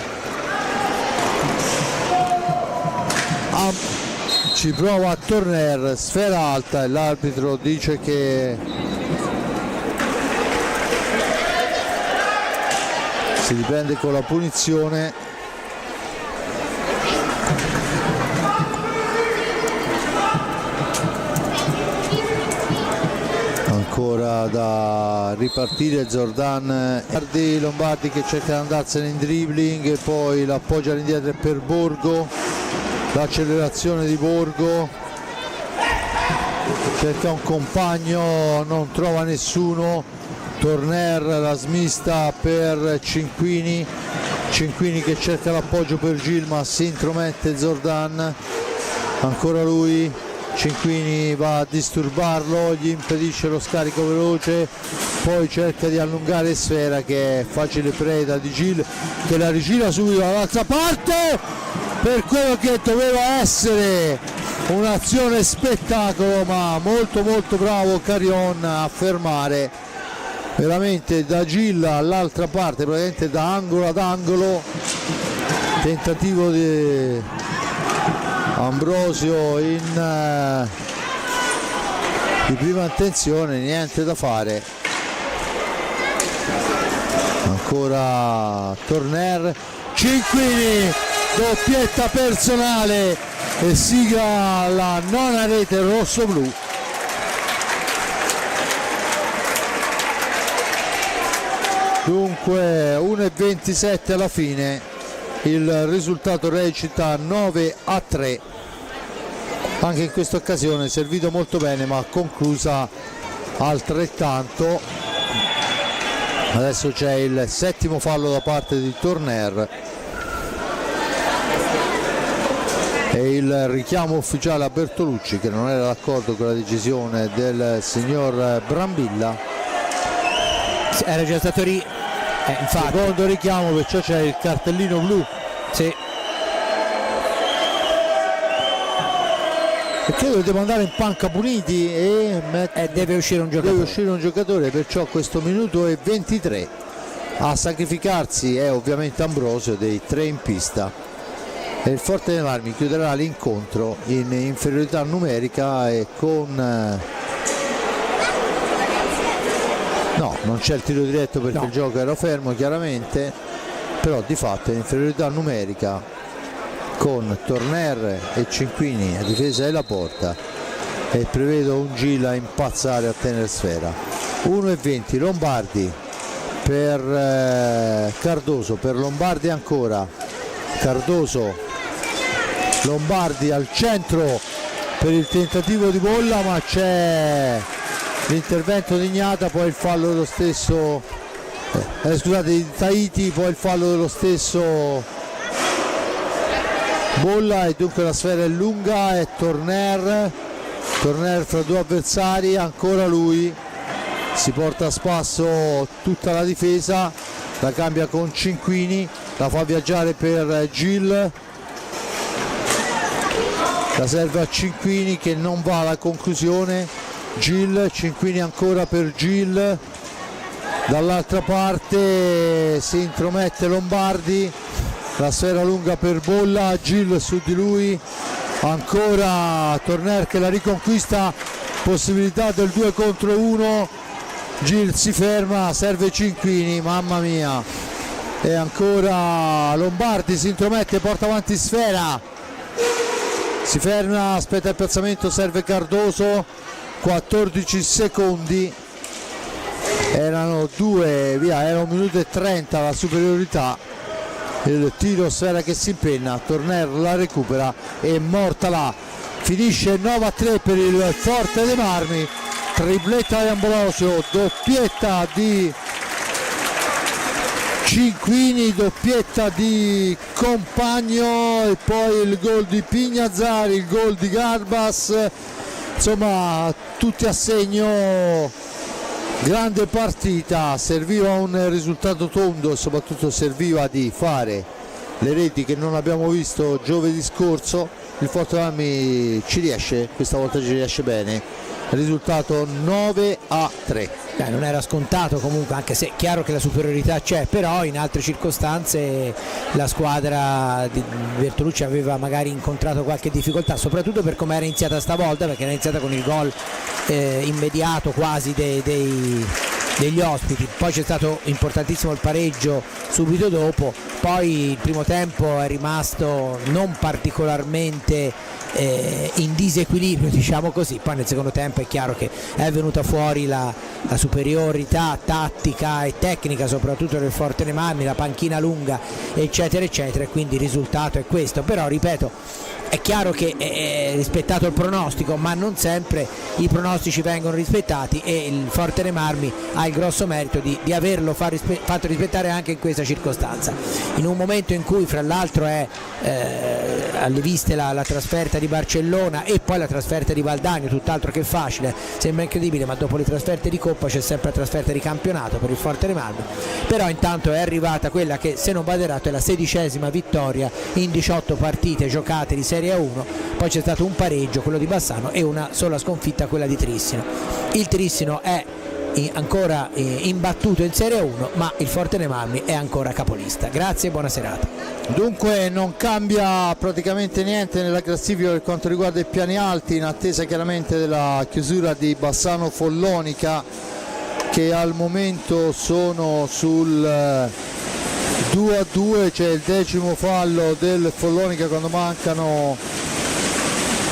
Ci prova a Torner, sfera alta e l'arbitro dice che si riprende con la punizione. Ancora da ripartire Zordan, Lombardi che cerca di andarsene in dribbling e poi l'appoggia all'indietro per Borgo. L'accelerazione di Borgo, cerca un compagno, non trova nessuno, Torner la smista per Cinquini che cerca l'appoggio per Gil ma si intromette Zordan, ancora lui, Cinquini va a disturbarlo, gli impedisce lo scarico veloce, poi cerca di allungare Sfera che è facile preda di Gil che la rigira subito dall'altra parte per quello che doveva essere un'azione spettacolo, ma molto bravo Carrion a fermare veramente da Gil all'altra parte, praticamente da angolo ad angolo, tentativo di Ambrosio di prima intenzione, niente da fare. Ancora Torner, Cinquini doppietta personale e sigla la nona rete rosso-blu. Dunque 1:27 alla fine, il risultato recita 9-3. Anche in questa occasione servito molto bene ma conclusa altrettanto. Adesso c'è il settimo fallo da parte di Torner e il richiamo ufficiale a Bertolucci, che non era d'accordo con la decisione del signor Brambilla. Era già stato infatti. Secondo richiamo, perciò c'è il cartellino blu. Sì. E credo che devo andare in panca puniti e deve uscire un giocatore. Deve uscire un giocatore, perciò questo minuto e 23. A sacrificarsi è ovviamente Ambrosio, dei 3 in pista. E il Forte dei Marmi chiuderà l'incontro in inferiorità numerica e con... No, non c'è il tiro diretto perché il gioco era fermo chiaramente, però di fatto è inferiorità numerica con Torner e Cinquini a difesa della porta e prevedo un Gil a impazzare a tenere sfera. 1:20 Lombardi per Cardoso, per Lombardi ancora, Cardoso, Lombardi al centro per il tentativo di bolla, ma c'è l'intervento di Ignata, poi il fallo dello stesso scusate, di Tahiti, poi il fallo dello stesso Bolla, e dunque la sfera è lunga e Torner fra 2 avversari, ancora lui si porta a spasso tutta la difesa, la cambia con Cinquini, la fa viaggiare per Gil, la serve a Cinquini che non va alla conclusione. Gil, Cinquini ancora per Gil, dall'altra parte si intromette Lombardi, la sfera lunga per Bolla, Gil su di lui, ancora Torner che la riconquista, possibilità del 2 contro 1, Gil si ferma, serve Cinquini, mamma mia, e ancora Lombardi si intromette, porta avanti sfera, si ferma, aspetta il piazzamento, serve Cardoso, 14 secondi, erano 2, via, era 1 minuto e 30 la superiorità, il tiro sfera che si impenna, Torner la recupera e morta là, finisce 9-3 per il Forte dei Marmi, tripletta di Ambrosio, doppietta di Cinquini, doppietta di Compagno e poi il gol di Pignazzari, il gol di Garbas, insomma tutti a segno, grande partita, serviva un risultato tondo e soprattutto serviva di fare le reti che non abbiamo visto giovedì scorso. Il Forte dei Marmi ci riesce, questa volta ci riesce bene, risultato 9-3. Non era scontato comunque, anche se è chiaro che la superiorità c'è, però in altre circostanze la squadra di Bertolucci aveva magari incontrato qualche difficoltà, soprattutto per come era iniziata stavolta, perché era iniziata con il gol immediato quasi degli ospiti, poi c'è stato importantissimo il pareggio subito dopo, poi il primo tempo è rimasto non particolarmente in disequilibrio, diciamo così, poi nel secondo tempo è chiaro che è venuta fuori la superiorità tattica e tecnica soprattutto del Forte dei Marmi, la panchina lunga eccetera eccetera, e quindi il risultato è questo, però ripeto è chiaro che è rispettato il pronostico, ma non sempre i pronostici vengono rispettati e il Forte dei Marmi ha il grosso merito di averlo fatto rispettare anche in questa circostanza, in un momento in cui fra l'altro è alle viste la trasferta di Barcellona e poi la trasferta di Valdagno, tutt'altro che facile, sembra incredibile, ma dopo le trasferte di Coppa c'è sempre la trasferta di campionato per il Forte dei Marmi, però intanto è arrivata quella che, se non vado errato, è la 16ª vittoria in 18 partite giocate di Serie A1, poi c'è stato un pareggio, quello di Bassano, e una sola sconfitta, quella di Trissino. Il Trissino è ancora imbattuto in Serie 1, ma il Forte dei Marmi è ancora capolista. Grazie e buona serata. Dunque non cambia praticamente niente nella classifica per quanto riguarda i piani alti, in attesa chiaramente della chiusura di Bassano Follonica, che al momento sono sul 2-2, c'è il 10° fallo del Follonica quando mancano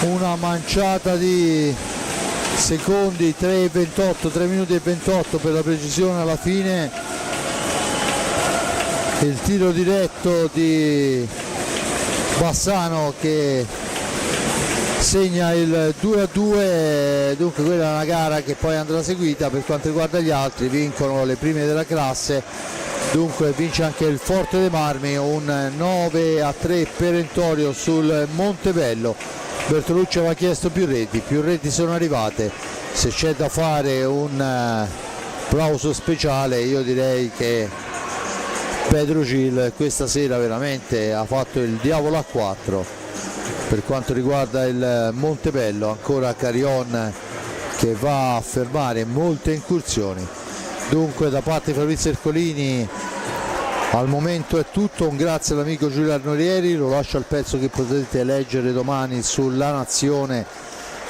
una manciata di secondi, 3 minuti e 28 per la precisione alla fine. Il tiro diretto di Bassano che segna il 2-2, dunque quella è una gara che poi andrà seguita. Per quanto riguarda gli altri, vincono le prime della classe, dunque vince anche il Forte dei Marmi, un 9-3 perentorio sul Montebello. Bertolucci aveva chiesto più reti sono arrivate. Se c'è da fare un applauso speciale, io direi che Pedro Gil questa sera veramente ha fatto il diavolo a 4. Per quanto riguarda il Montebello, ancora Carion che va a fermare molte incursioni. Dunque da parte di Fabrizio Ercolini al momento è tutto, un grazie all'amico Giulio Arnorieri, lo lascio al pezzo che potete leggere domani sulla Nazione,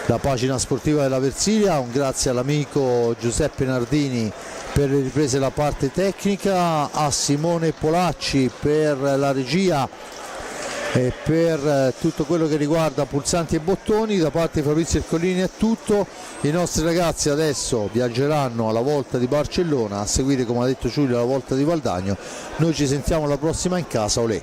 la pagina sportiva della Versilia, un grazie all'amico Giuseppe Nardini per le riprese della parte tecnica, a Simone Polacci per la regia e per tutto quello che riguarda pulsanti e bottoni. Da parte di Fabrizio Ercolini è tutto, i nostri ragazzi adesso viaggeranno alla Volta di Barcellona, a seguire, come ha detto Giulio, la Volta di Valdagno. Noi ci sentiamo la prossima in casa, olè.